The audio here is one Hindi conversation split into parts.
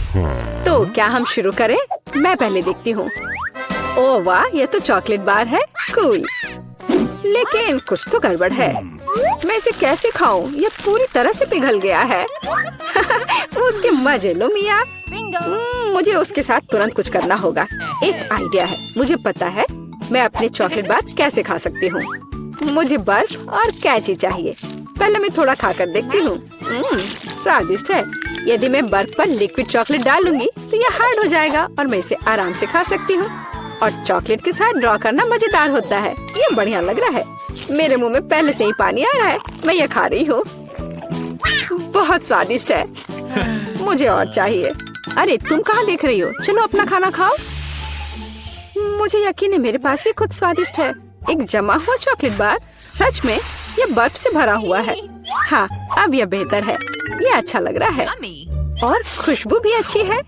तो क्या हम शुरू करें? मैं पहले देखती हूँ। ओह वाह, ये तो चॉकलेट बार है। कूल। लेकिन कुछ तो गड़बड़ है। मैं इसे कैसे खाऊं? ये पूरी तरह से पिघल गया है। उसके मजे लो मिया। मुझे उसके साथ तुरंत कुछ करना होगा। एक आइडिया है। मुझे पता है मैं अपने चॉकलेट बार कैसे खा सकती हूँ। मुझे बर्फ और कैची चाहिए। पहले मैं थोड़ा खाकर देखती हूँ। स्वादिष्ट है। यदि मैं बर्फ पर लिक्विड चॉकलेट डालूंगी तो ये हार्ड हो जाएगा और मैं इसे आराम से खा सकती हूँ। और चॉकलेट के साथ ड्रॉ करना मजेदार होता है। ये बढ़िया लग रहा है। मेरे मुंह में पहले से ही पानी आ रहा है। मैं ये खा रही हूँ। बहुत स्वादिष्ट है। मुझे और चाहिए। अरे तुम कहाँ देख रही हो? चलो अपना खाना खाओ। मुझे यकीन है मेरे पास भी खुद स्वादिष्ट है। एक जमा हुआ चॉकलेट बार। सच में ये बर्फ से भरा हुआ है। हाँ, अब यह बेहतर है। ये अच्छा लग रहा है और खुशबू भी अच्छी है।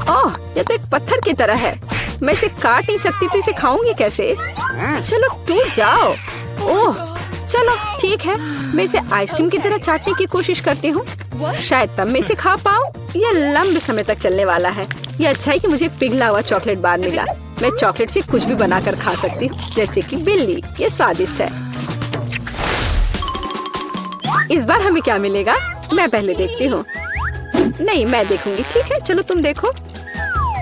ओह, ये तो एक पत्थर की तरह है। मैं इसे काट नहीं सकती तो इसे खाऊंगी कैसे? चलो टूट जाओ। ओह, चलो ठीक है। मैं इसे आइसक्रीम की तरह चाटने की कोशिश करती हूँ। शायद तब मैं इसे खा पाऊँ। यह लंबे समय तक चलने वाला है। ये अच्छा है कि मुझे पिघला हुआ चॉकलेट बार मिला। मैं चॉकलेट से कुछ भी बनाकर खा सकती हूँ, जैसे कि बिल्ली। ये स्वादिष्ट है। इस बार हमें क्या मिलेगा? मैं पहले देखती हूँ। नहीं, मैं देखूंगी। ठीक है, चलो तुम देखो।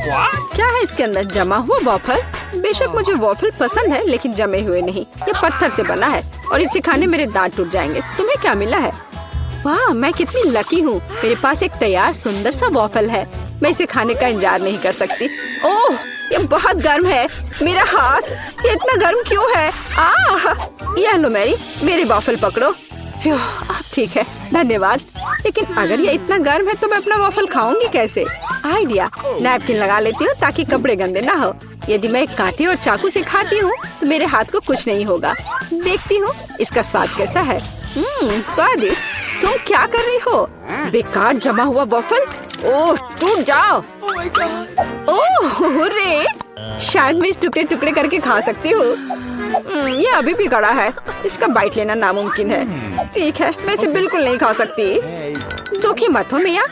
क्या है इसके अंदर? जमा हुआ वॉफल। बेशक मुझे वॉफल पसंद है, लेकिन जमे हुए नहीं। ये पत्थर से बना है और इसे खाने मेरे दांत टूट जाएंगे। तुम्हें क्या मिला है? वाह, मैं कितनी लकी हूँ। मेरे पास एक तैयार सुंदर सा वॉफल है। मैं इसे खाने का इंतजार नहीं कर सकती। ओह, ये बहुत गर्म है। मेरा हाथ, ये इतना गर्म क्यों है? ये लो मेरी वॉफल पकड़ो। ठीक है, धन्यवाद। लेकिन अगर ये इतना गर्म है तो मैं अपना वॉफल खाऊंगी कैसे? आइडिया, नैपकिन लगा लेती हूँ ताकि कपड़े गंदे ना हो। यदि मैं कांटे और चाकू से खाती हूँ तो मेरे हाथ को कुछ नहीं होगा। देखती हूँ इसका स्वाद कैसा है। स्वादिष्ट। तुम क्या कर रही हो? बेकार जमा हुआ वॉफल। ओह, टूट जाओ। ओह रे, शायद मैं इस टुकड़े टुकड़े करके खा सकती हूँ। ये अभी भी कड़ा है। इसका बाइट लेना नामुमकिन है। ठीक है, मैं इसे बिल्कुल नहीं खा सकती। दुखी मत हो मिया।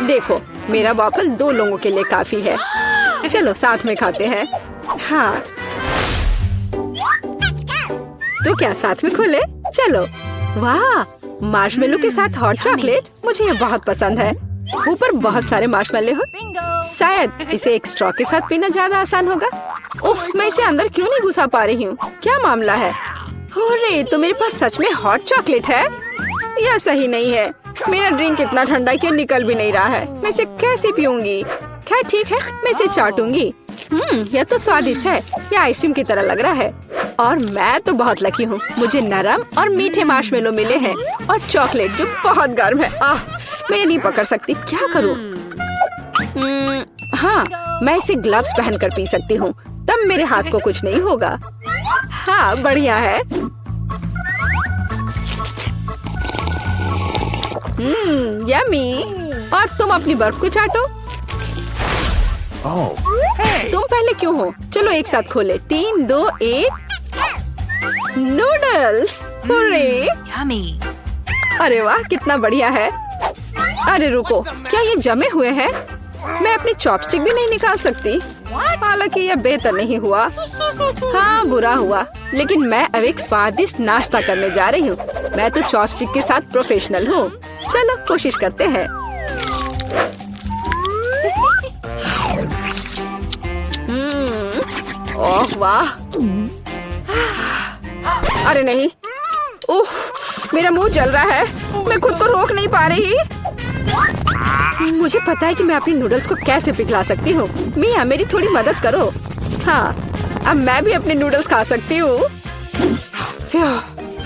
देखो, मेरा वॉफल 2 लोगों के लिए काफी है। चलो साथ में खाते हैं। हाँ, तो क्या साथ में खोले? चलो। वाह, मार्शमेलो के साथ हॉट चॉकलेट। मुझे ये बहुत पसंद है। ऊपर बहुत सारे मार्शमेलो हो। शायद इसे एक स्ट्रॉ के साथ पीना ज्यादा आसान होगा। उफ, मैं इसे अंदर क्यों नहीं घुसा पा रही हूँ? क्या मामला है? अरे, तो मेरे पास सच में हॉट चॉकलेट है। यह सही नहीं है। मेरा ड्रिंक इतना ठंडा क्यों निकल भी नहीं रहा है? मैं इसे कैसे पीऊंगी? खैर ठीक है, मैं इसे चाटूंगी। यह तो स्वादिष्ट है। यह आइसक्रीम की तरह लग रहा है। और मैं तो बहुत लकी हूँ। मुझे नरम और मीठे मार्शमेलो मिले हैं और चॉकलेट जो बहुत गर्म है। मैं नहीं पकड़ सकती। क्या करूँ? हाँ, मैं इसे ग्लव्स पहनकर पी सकती हूँ। तब मेरे हाथ को कुछ नहीं होगा। हाँ, बढ़िया है। यम्मी। और तुम अपनी बर्फ को चाटो। तुम पहले क्यों हो? चलो एक साथ खोले। 3, 2, 1। नूडल्स। अरे वाह, कितना बढ़िया है। अरे रुको, क्या ये जमे हुए हैं? मैं अपनी चॉपस्टिक भी नहीं निकाल सकती। हालांकि यह बेहतर नहीं हुआ। हाँ, बुरा हुआ। लेकिन मैं अब एक स्वादिष्ट नाश्ता करने जा रही हूँ। मैं तो चॉपस्टिक के साथ प्रोफेशनल हूँ। चलो कोशिश करते हैं। ओह वाह। अरे नहीं। उफ, मेरा मुंह जल रहा है। मैं खुद को रोक नहीं पा रही। मुझे पता है कि मैं अपनी नूडल्स को कैसे पिघला सकती हूँ। मिया, मेरी थोड़ी मदद करो। हाँ, अब मैं भी अपने नूडल्स खा सकती हूँ।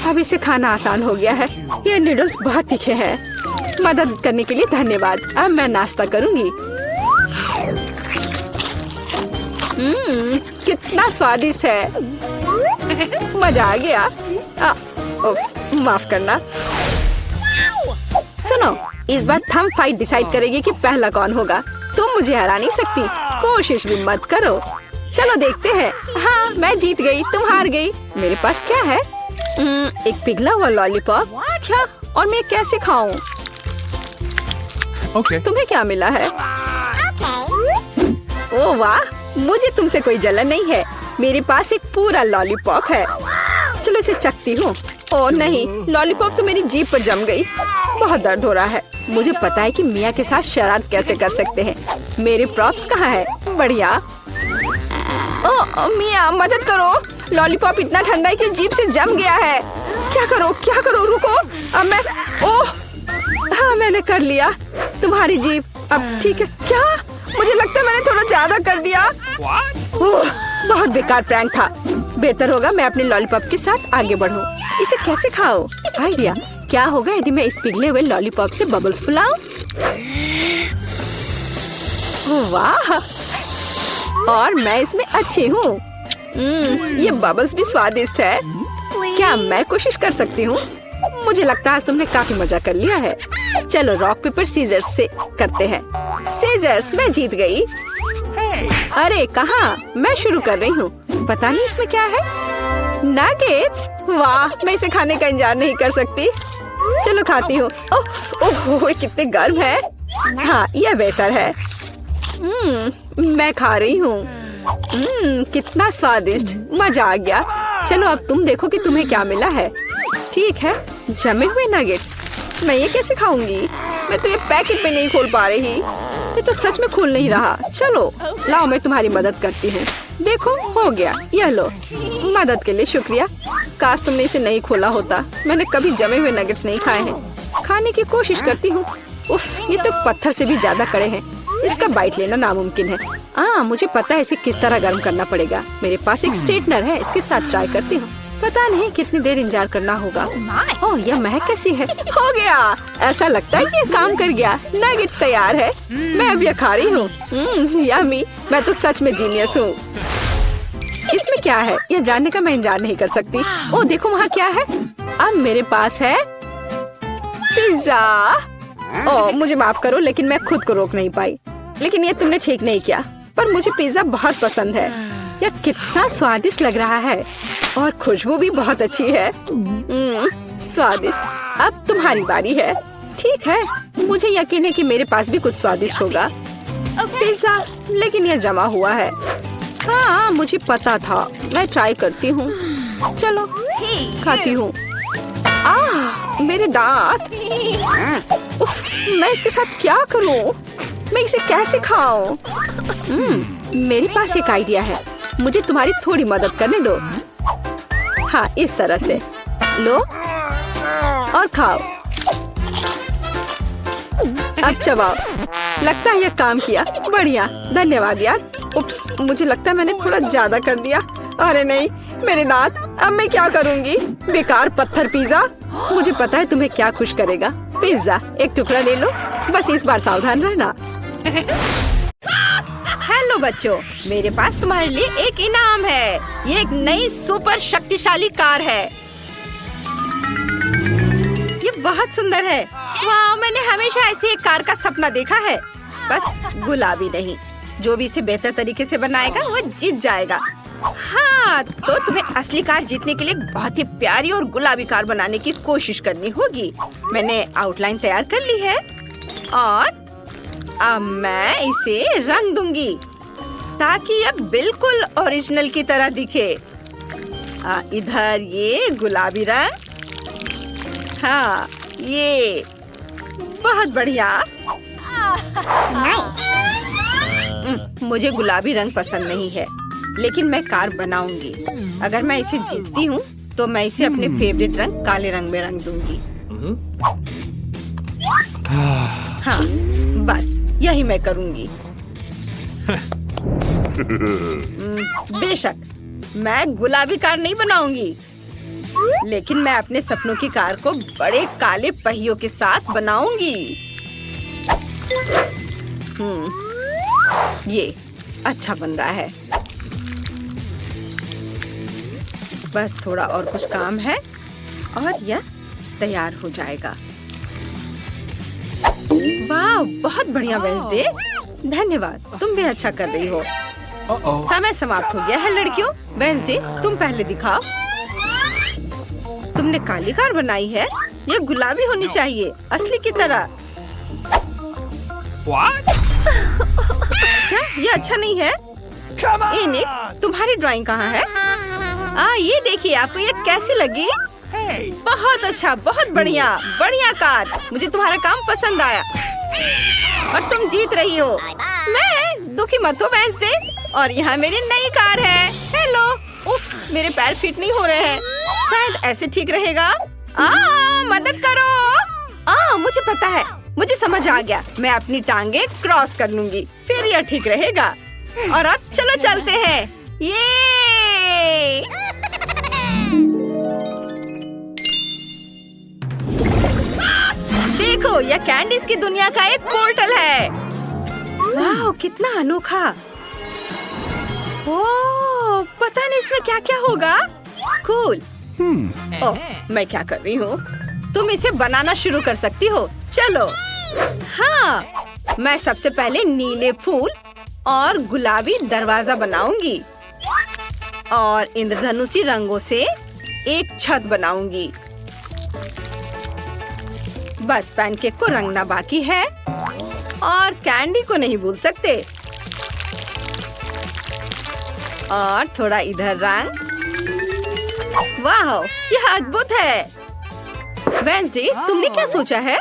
अब इसे खाना आसान हो गया है। ये नूडल्स बहुत तीखे हैं। मदद करने के लिए धन्यवाद। अब मैं नाश्ता करूँगी। कितना स्वादिष्ट है। मजा आ गया। माफ करना। सुनो, इस बार थंब फाइट डिसाइड करेगी कि पहला कौन होगा। तुम मुझे हरा नहीं सकती। कोशिश भी मत करो। चलो देखते हैं। हाँ, मैं जीत गई, तुम हार गई। मेरे पास क्या है? एक पिघला हुआ लॉलीपॉप। क्या? और मैं कैसे खाऊं? तुम्हें क्या मिला है? ओह वाह, मुझे तुमसे कोई जलन नहीं है। मेरे पास एक पूरा लॉलीपॉप है। चलो इसे चखती हूँ। ओह नहीं, लॉलीपॉप तो मेरी जीभ पर जम गई। बहुत दर्द हो रहा है। मुझे पता है कि मिया के साथ शरारत कैसे कर सकते हैं। मेरे प्रॉप्स कहाँ है? बढ़िया। ओह मिया, मदद करो। लॉलीपॉप इतना ठंडा है कि जीभ से जम गया है। क्या करो, रुको। अब मैं, ओह हाँ, मैंने कर लिया। तुम्हारी जीभ अब ठीक है क्या? मुझे लगता है मैंने थोड़ा ज्यादा कर दिया। ओह, बहुत बेकार प्रैंक था। बेहतर होगा मैं अपने लॉलीपॉप के साथ आगे बढ़ूं। इसे कैसे खाओ? आइडिया, क्या होगा यदि मैं इस पिघले हुए लॉलीपॉप से बबल्स फुलाऊं? वाह, और मैं इसमें अच्छी हूँ। ये बबल्स भी स्वादिष्ट है। क्या मैं कोशिश कर सकती हूँ? मुझे लगता है आज तुमने काफी मजा कर लिया है। चलो रॉक पेपर सीजर्स से करते हैं। सीजर्स, मैं जीत गई। अरे कहाँ? मैं शुरू कर रही हूँ। पता नहीं इसमें क्या है। नगेट्स, वाह, मैं इसे खाने का इंतजार नहीं कर सकती। चलो खाती हूँ। ओह, कितने गर्म है। हाँ, यह बेहतर है। मैं खा रही हूँ। कितना स्वादिष्ट, मजा आ गया। चलो अब तुम देखो कि तुम्हें क्या मिला है। ठीक है, जमे हुए नगेट्स। मैं ये कैसे खाऊंगी? मैं तो ये पैकेट पे नहीं खोल पा रही। ये तो सच में खुल नहीं रहा। चलो लाओ, मैं तुम्हारी मदद करती हूँ। देखो, हो गया। यह लो। मदद के लिए शुक्रिया। काश तुमने इसे नहीं खोला होता। मैंने कभी जमे हुए नगेट्स नहीं खाए हैं। खाने की कोशिश करती हूँ। उफ, ये तो पत्थर से भी ज्यादा कड़े हैं। इसका बाइट लेना नामुमकिन है। मुझे पता है इसे किस तरह गर्म करना पड़ेगा। मेरे पास एक स्ट्रेटनर है, इसके साथ ट्राई करती हूँ। पता नहीं कितनी देर इंतजार करना होगा। ओह, यह महक कैसी है? हो गया। ऐसा लगता है कि ये काम कर गया। नगेट्स तैयार है। मैं अब यह खा रही हूँ। यम्मी, मैं तो सच में जीनियस हूँ। इसमें क्या है यह जानने का मैं इंतजार नहीं कर सकती। ओह देखो, वहाँ क्या है? अब मेरे पास है पिज्जा। ओह मुझे माफ करो, लेकिन मैं खुद को रोक नहीं पाई। लेकिन ये तुमने ठीक नहीं किया। पर मुझे पिज्जा बहुत पसंद है। यह कितना स्वादिष्ट लग रहा है और खुशबू भी बहुत अच्छी है। स्वादिष्ट। अब तुम्हारी बारी है। ठीक है, मुझे यकीन है कि मेरे पास भी कुछ स्वादिष्ट होगा। पिज्जा, लेकिन यह जमा हुआ है। हाँ, मुझे पता था। मैं ट्राई करती हूँ। चलो खाती हूँ। मेरे दांत। उफ, मैं इसके साथ क्या करूँ? मैं इसे कैसे खाऊं? मेरे पास एक आइडिया है। मुझे तुम्हारी थोड़ी मदद करने दो। हाँ, इस तरह से लो और खाओ। अब चबाओ। लगता है यह काम किया। बढ़िया, धन्यवाद यार। उप्स, मुझे लगता है मैंने थोड़ा ज्यादा कर दिया। अरे नहीं, मेरे दांत। अब मैं क्या करूँगी? बेकार पत्थर पिज्जा। मुझे पता है तुम्हें क्या खुश करेगा। पिज्जा, एक टुकड़ा ले लो। बस इस बार सावधान रहना। हेलो बच्चों, मेरे पास तुम्हारे लिए एक इनाम है। ये एक नई सुपर शक्तिशाली कार है। ये बहुत सुंदर है। वाह, मैंने हमेशा ऐसी एक कार का सपना देखा है। बस गुलाबी नहीं, जो भी इसे बेहतर तरीके से बनाएगा वो जीत जाएगा। हाँ, तो तुम्हें असली कार जीतने के लिए बहुत ही प्यारी और गुलाबी कार बनाने की कोशिश करनी होगी। मैंने आउटलाइन तैयार कर ली है और अब मैं इसे रंग दूंगी ताकि यह बिल्कुल ओरिजिनल की तरह दिखे। इधर ये गुलाबी रंग। हाँ, ये बहुत बढ़िया। मुझे गुलाबी रंग पसंद नहीं है, लेकिन मैं कार बनाऊंगी। अगर मैं इसे जीतती हूँ तो मैं इसे अपने फेवरेट रंग काले रंग में रंग दूंगी। हाँ, बस यही मैं करूंगी। बेशक मैं गुलाबी कार नहीं बनाऊंगी, लेकिन मैं अपने सपनों की कार को बड़े काले पहियों के साथ बनाऊंगी। ये अच्छा बन रहा है। बस थोड़ा और कुछ काम है और यह तैयार हो जाएगा। वाह, बहुत बढ़िया वेंसडे। धन्यवाद, तुम भी अच्छा कर रही हो। समय समाप्त हो गया है लड़कियों। वेंसडे, तुम पहले दिखाओ। तुमने काली कार बनाई है। यह गुलाबी होनी चाहिए, असली की तरह। क्या ये अच्छा नहीं है? निक, तुम्हारी ड्राइंग कहाँ है? ये देखिए, आपको ये कैसी लगी? बहुत अच्छा, बहुत बढ़िया, बढ़िया कार। मुझे तुम्हारा काम पसंद आया और तुम जीत रही हो। मैं दुखी मत हो वेडनेसडे। और यहाँ मेरी नई कार है। हेलो। उफ, मेरे पैर फिट नहीं हो रहे हैं। शायद ऐसे ठीक रहेगा। मदद करो। मुझे पता है, मुझे समझ आ गया। मैं अपनी टांगे क्रॉस कर लूंगी, फिर यह ठीक रहेगा। और अब चलो चलते हैं। ये देखो, यह कैंडीज की दुनिया का एक पोर्टल है। वाह, कितना अनोखा। ओह, पता नहीं इसमें क्या क्या होगा। कूल। ओह, मैं क्या कर रही हूँ? तुम इसे बनाना शुरू कर सकती हो। चलो। हाँ, मैं सबसे पहले नीले फूल और गुलाबी दरवाजा बनाऊंगी और इंद्रधनुषी रंगों से एक छत बनाऊंगी। बस पैनकेक को रंगना बाकी है और कैंडी को नहीं भूल सकते। और थोड़ा इधर रंग। वाह, यह अद्भुत है। वेडनेसडे, तुमने क्या सोचा है?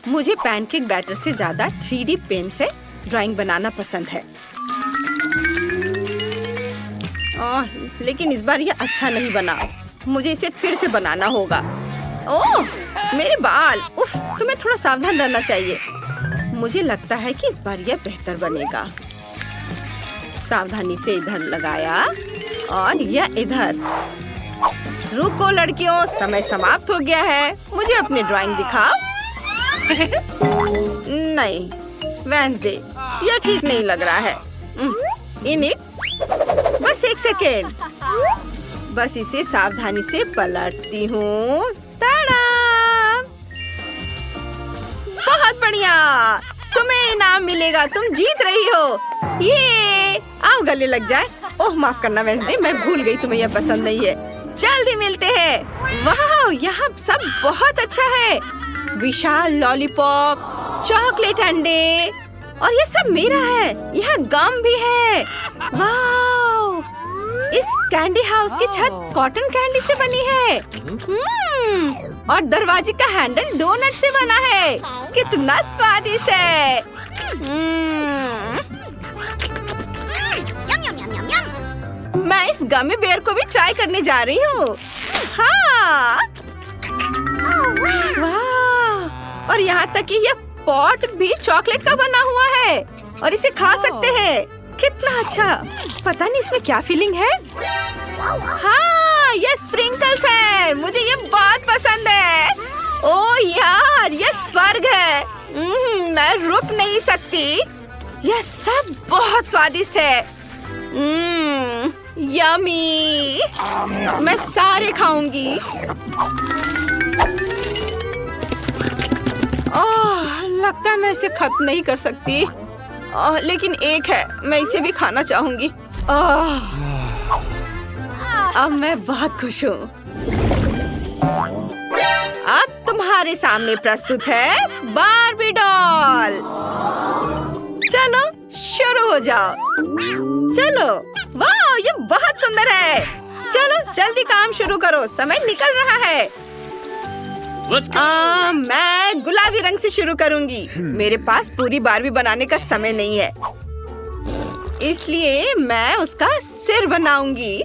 मुझे पैनकेक बैटर से ज्यादा 3D पेन से ड्राइंग बनाना पसंद है। लेकिन इस बार यह अच्छा नहीं बना। मुझे इसे फिर से बनाना होगा। ओह, मेरे बाल। उफ, तुम्हें थोड़ा सावधान रहना चाहिए। मुझे लगता है कि इस बार यह बेहतर बनेगा। सावधानी से इधर लगाया और यह इधर। रुको लड़कियों, समय समाप्त हो गया है। मुझे अपनी ड्राइंग दिखाओ। नहीं वेडनेसडे, यह ठीक नहीं लग रहा है। बस एक सेकेंड। बस इसे सावधानी से पलटती हूँ। ताड़ा! बहुत बढ़िया, तुम्हें इनाम मिलेगा। तुम जीत रही हो। ये आओ गले लग जाए। ओह, माफ करना वेडनेसडे, मैं भूल गई तुम्हें यह पसंद नहीं है। जल्दी मिलते हैं। वाह, यहाँ सब बहुत अच्छा है। विशाल लॉलीपॉप, चॉकलेट अंडे, और ये सब मेरा है। यहाँ गम भी है। वाह, इस कैंडी हाउस की छत कॉटन कैंडी से बनी है। और दरवाजे का हैंडल डोनट से बना है। कितना स्वादिष्ट है। मैं इस गमी बेयर को भी ट्राई करने जा रही हूँ। हाँ, वाह, और यहाँ तक कि यह पॉट भी चॉकलेट का बना हुआ है और इसे खा सकते हैं। कितना अच्छा। पता नहीं इसमें क्या फीलिंग है। हाँ, ये स्प्रिंकल्स है। मुझे ये बहुत पसंद है। ओह यार, ये स्वर्ग है। मैं रुक नहीं सकती। यह सब बहुत स्वादिष्ट है। यमी। मैं सारे खाऊंगी। लगता है मैं इसे खत्म नहीं कर सकती। लेकिन एक है, मैं इसे भी खाना चाहूंगी। अब मैं बहुत खुश हूँ। अब तुम्हारे सामने प्रस्तुत है बार्बी डॉल। चलो शुरू हो जाओ। चलो। वाह, ये बहुत सुंदर है। चलो जल्दी काम शुरू करो, समय निकल रहा है। मैं गुलाबी रंग से शुरू करूंगी। मेरे पास पूरी बार्बी बनाने का समय नहीं है, इसलिए मैं उसका सिर बनाऊंगी।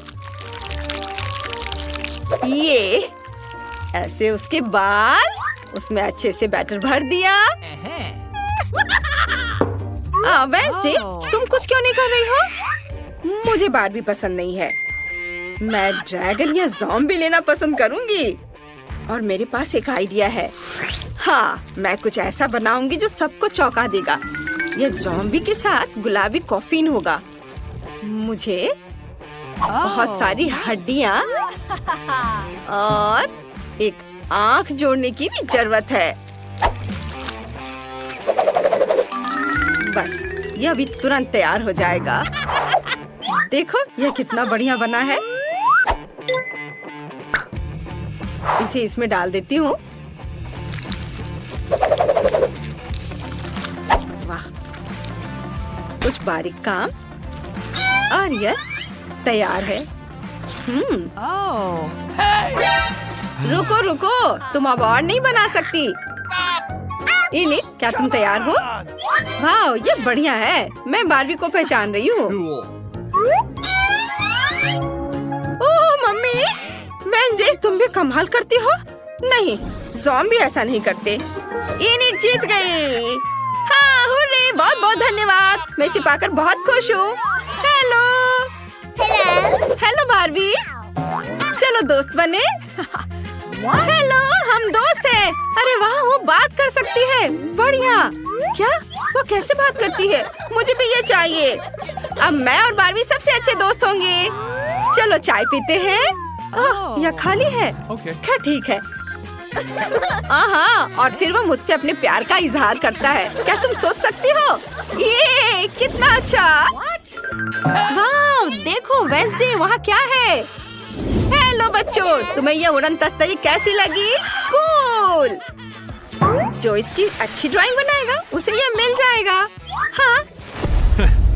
ये ऐसे उसके बाल, उसमें अच्छे से बैटर भर दिया। वेडनेसडे, तुम कुछ क्यों नहीं कर रही हो? मुझे बार्बी पसंद नहीं है। मैं ड्रैगन या ज़ॉम्बी लेना पसंद करूंगी। और मेरे पास एक आइडिया है। हाँ, मैं कुछ ऐसा बनाऊंगी जो सबको चौंका देगा। यह ज़ॉम्बी के साथ गुलाबी कॉफीन होगा। मुझे बहुत सारी हड्डियाँ और एक आँख जोड़ने की भी जरूरत है। बस, यह अभी तुरंत तैयार हो जाएगा। देखो, यह कितना बढ़िया बना है। इसे इसमें डाल देती हूँ। कुछ बारीक काम और यह तैयार है। रुको रुको, तुम अब और नहीं बना सकती। इनिट, क्या तुम तैयार हो? वाह, ये बढ़िया है। मैं बारबी को पहचान रही हूँ। ओह मम्मी, वेंसडे तुम भी कमाल करती हो। नहीं, ज़ॉम्बी ऐसा नहीं करते। इनिट जीत गई। हाँ, हुर्रे, बहुत बहुत धन्यवाद। मैं इसे पाकर बहुत खुश हूँ। हेलो हेलो बारबी, चलो दोस्त बने। हेलो, हम दोस्त हैं। अरे वाह, वो बात कर सकती है। बढ़िया। क्या? वो कैसे बात करती है? मुझे भी ये चाहिए। अब मैं और बारबी सबसे अच्छे दोस्त होंगे। चलो चाय पीते हैं। ओह, यह खाली है। क्या ठीक है। हाँ, और फिर वो मुझसे अपने प्यार का इजहार करता है। क्या तुम सोच सकती हो? ये कितना अच्छा। वाह, देखो वेंसडे, वहाँ क्या है? हेलो बच्चों, तुम्हें ये उड़न तस्तरी कैसी लगी? कूल। जो इसकी अच्छी ड्राइंग बनाएगा उसे ये मिल जाएगा। हाँ।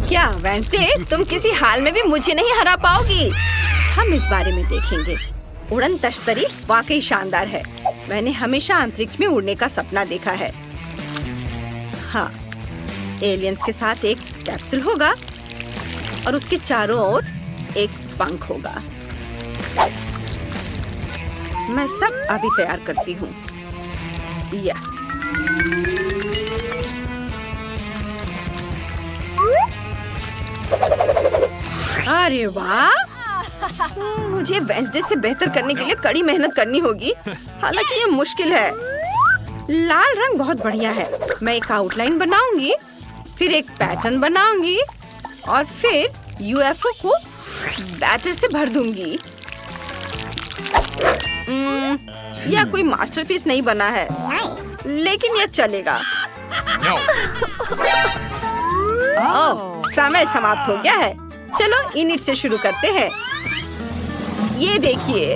क्या वेंसडे, तुम किसी हाल में भी मुझे नहीं हरा पाओगी। हम इस बारे में देखेंगे। उड़न तस्तरी वाकई शानदार है। मैंने हमेशा अंतरिक्ष में उड़ने का सपना देखा है। हाँ, एलियंस के साथ एक कैप्सूल होगा और उसके चारों ओर एक पंख होगा। मैं सब अभी तैयार करती हूँ। या अरे वाह, मुझे वेंसडे से बेहतर करने के लिए कड़ी मेहनत करनी होगी। हालांकि ये मुश्किल है। लाल रंग बहुत बढ़िया है। मैं एक आउटलाइन बनाऊंगी, फिर एक पैटर्न बनाऊंगी और फिर यूएफओ को बैटर से भर दूंगी। यह कोई मास्टरपीस नहीं बना है, लेकिन यह चलेगा। ओह, समय समाप्त हो गया है। चलो इनिट से शुरू करते हैं। ये देखिए,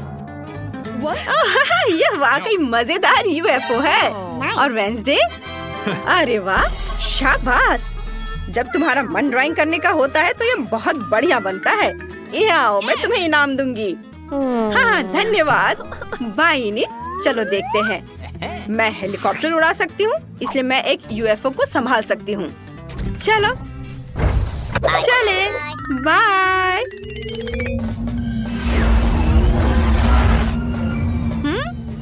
यह वाकई मजेदार यूएफओ है। और वेंसडे, अरे वाह, शाबाश। जब तुम्हारा मन ड्राइंग करने का होता है तो ये बहुत बढ़िया बनता है। ये आओ, मैं तुम्हें इनाम दूंगी। हाँ, धन्यवाद। बाय इनिट। चलो देखते हैं। मैं हेलीकॉप्टर उड़ा सकती हूँ, इसलिए मैं एक यूएफओ को संभाल सकती हूँ। चलो चले, बाय।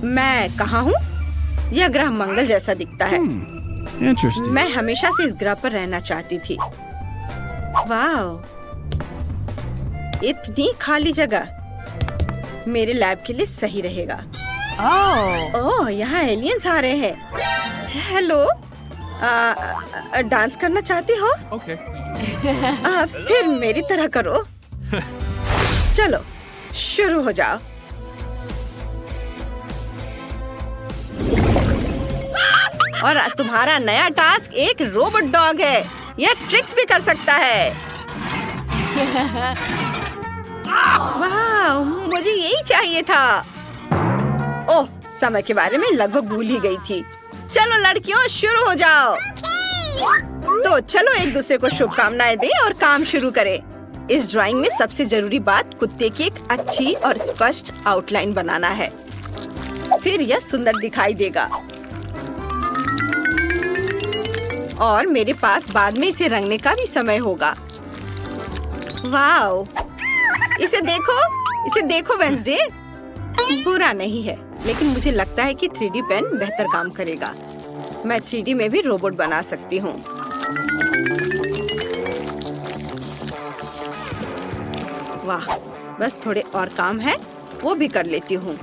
मैं कहाँ हूँ? यह ग्रह मंगल जैसा दिखता है। मैं हमेशा से इस ग्रह पर रहना चाहती थी। वाह, इतनी खाली जगह मेरे लैब के लिए सही रहेगा। ओह, यहाँ एलियंस आ रहे हैं। हेलो, डांस करना चाहती हो? फिर मेरी तरह करो। चलो शुरू हो जाओ। और तुम्हारा नया टास्क एक रोबोट डॉग है। यह ट्रिक्स भी कर सकता है। वाह, मुझे यही चाहिए था। ओह, समय के बारे में लगभग भूल ही गई थी। चलो लड़कियों, शुरू हो जाओ। तो चलो एक दूसरे को शुभकामनाएं दें और काम शुरू करें। इस ड्राइंग में सबसे जरूरी बात कुत्ते की एक अच्छी और स्पष्ट आउटलाइन बनाना है। फिर यह सुंदर दिखाई देगा। और मेरे पास बाद में इसे रंगने का भी समय होगा। वाओ, इसे देखो वेंसडे। बुरा नहीं है, लेकिन मुझे लगता है कि 3D पेन बेहतर काम करेगा। मैं 3D में भी रोबोट बना सकती हूँ। वाह, बस थोड़े और काम है, वो भी कर लेती हूँ।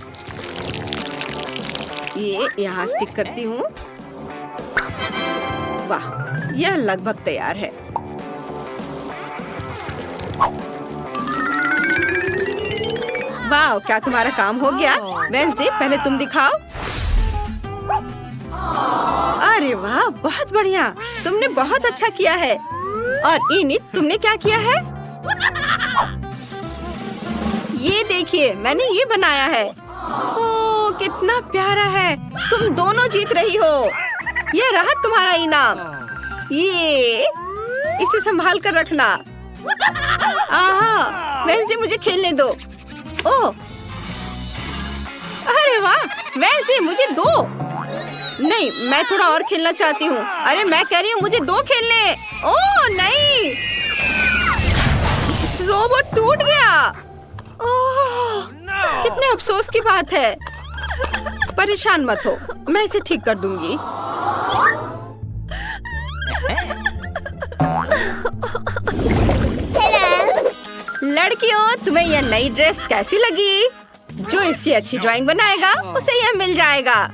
ये यहाँ स्टिक करती हूँ। वाह, यह लगभग तैयार है। वाह, क्या तुम्हारा काम हो गया? वेंसडे, पहले तुम दिखाओ। अरे वाह, बहुत बढ़िया। तुमने बहुत अच्छा किया है। और इनिट, तुमने क्या किया है? ये देखिए, मैंने ये बनाया है। ओह, कितना प्यारा है। तुम दोनों जीत रही हो। ये रहा तुम्हारा इनाम। ये इसे संभाल कर रखना। आहा, वेंसडे मुझे खेलने दो। ओह, अरे वाह, वेंसडे मुझे दो। नहीं, मैं थोड़ा और खेलना चाहती हूँ। अरे मैं कह रही हूँ मुझे दो खेलने। ओह नहीं, रोबोट टूट गया। ओह, कितने अफसोस की बात है। परेशान मत हो, मैं इसे ठीक कर दूंगी। लड़कियों, तुम्हें यह नई ड्रेस कैसी लगी? जो इसकी अच्छी ड्राइंग बनाएगा उसे यह मिल जाएगा।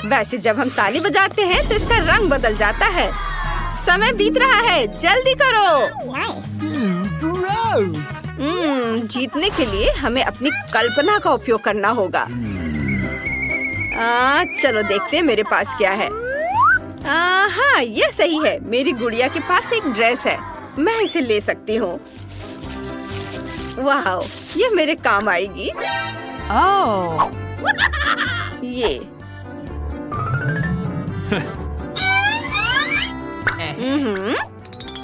वैसे जब हम ताली बजाते हैं तो इसका रंग बदल जाता है। समय बीत रहा है, जल्दी करो। जीतने के लिए हमें अपनी कल्पना का उपयोग करना होगा। चलो देखते हैं मेरे पास क्या है। हाँ, यह सही है। मेरी गुड़िया के पास एक ड्रेस है, मैं इसे ले सकती हूँ। वाह, ये मेरे काम आएगी। ये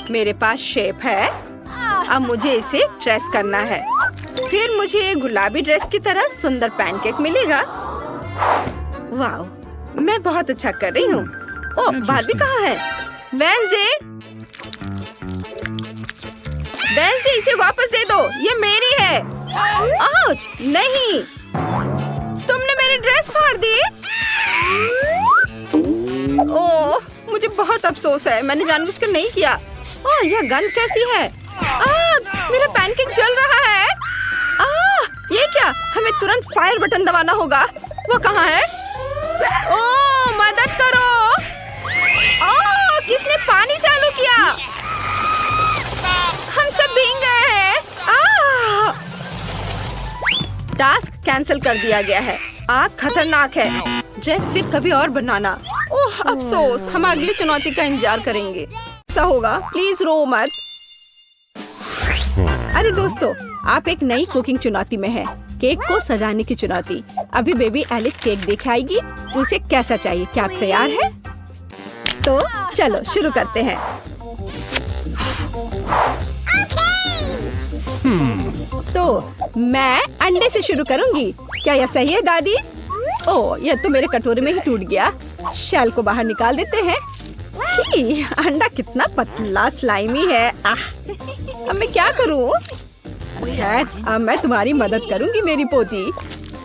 मेरे पास शेप है। अब मुझे इसे ड्रेस करना है। फिर मुझे गुलाबी ड्रेस की तरह सुंदर पैनकेक मिलेगा। वाह, मैं बहुत अच्छा कर रही हूँ। ओह, बार्बी कहाँ है? वेंसडे, वेंसडे इसे वापस दे दो, ये मेरी है। आउच, नहीं, तुमने मेरी ड्रेस फाड़ दी। ओह, मुझे बहुत अफसोस है, मैंने जानबूझकर नहीं किया। ओह, यह गंध कैसी है? मेरा पैनकेक जल रहा है। ये क्या? हमें तुरंत फायर बटन दबाना होगा। वो कहाँ है? ओह, मदद करो। ओह, किसने पानी चालू किया? हम सब भीग गए हैं। टास्क कैंसिल कर दिया गया है। आग खतरनाक है। ड्रेस फिर कभी और बनाना। ओह, अफसोस, हम अगली चुनौती का इंतजार करेंगे। ऐसा होगा, प्लीज रो मत। अरे दोस्तों, आप एक नई कुकिंग चुनौती में हैं। केक को सजाने की चुनौती। अभी बेबी एलिस केक देख आएगी। उसे कैसा चाहिए? क्या आप तैयार हैं? तो चलो शुरू करते हैं। तो मैं अंडे से शुरू करूंगी। क्या यह सही है दादी? ओह, यह तो मेरे कटोरे में ही टूट गया। शेल को बाहर निकाल देते हैं। छी, अंडा कितना पतला स्लाइमी है। अब मैं क्या करूं? खैर, अब मैं तुम्हारी मदद करूंगी मेरी पोती।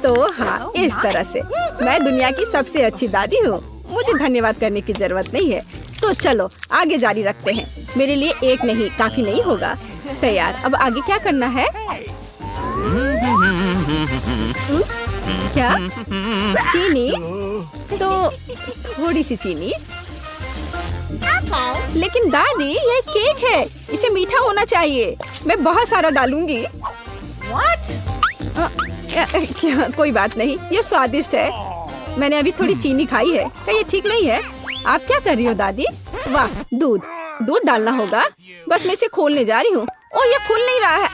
तो हाँ, इस तरह से मैं दुनिया की सबसे अच्छी दादी हूँ। मुझे धन्यवाद करने की जरूरत नहीं है। तो चलो आगे जारी रखते हैं। मेरे लिए एक नहीं, काफी नहीं होगा। तैयार। अब आगे क्या करना है? क्या? चीनी? तो थोड़ी सी चीनी। लेकिन दादी, यह केक है, इसे मीठा होना चाहिए। मैं बहुत सारा डालूंगी। क्या? कोई बात नहीं, ये स्वादिष्ट है। मैंने अभी थोड़ी चीनी खाई है। क्या ये ठीक नहीं है? आप क्या कर रही हो दादी? वाह, दूध डालना होगा। बस मैं इसे खोलने जा रही हूँ। ओह, ये खुल नहीं रहा है।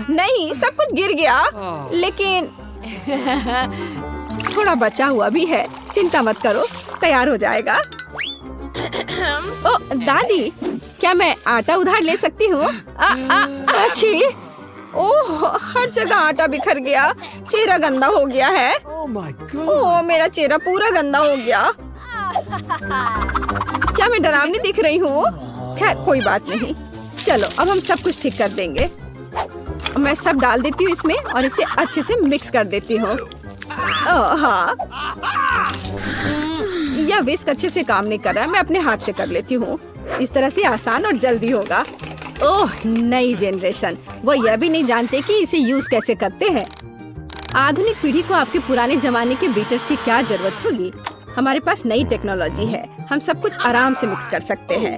नहीं, सब कुछ गिर गया। लेकिन थोड़ा बचा हुआ भी है। चिंता मत करो, तैयार हो जाएगा। ओह दादी, क्या मैं आटा उधार ले सकती हूँ? अच्छी। ओह, हर जगह आटा बिखर गया। चेहरा गंदा हो गया है। ओह, मेरा चेहरा पूरा गंदा हो गया। क्या मैं डरावनी दिख रही हूँ? खैर, कोई बात नहीं। चलो अब हम सब कुछ ठीक कर देंगे। मैं सब डाल देती हूँ इसमें और इसे अच्छे से मिक्स कर देती हूँ। हाँ, यह विस्क अच्छे से काम नहीं कर रहा है। मैं अपने हाथ से कर लेती हूँ। इस तरह से आसान और जल्दी होगा। ओह, नई जनरेशन, वो यह भी नहीं जानते कि इसे यूज कैसे करते हैं। आधुनिक पीढ़ी को आपके पुराने जमाने के बीटर्स की क्या जरूरत होगी? हमारे पास नई टेक्नोलॉजी है। हम सब कुछ आराम से मिक्स कर सकते हैं।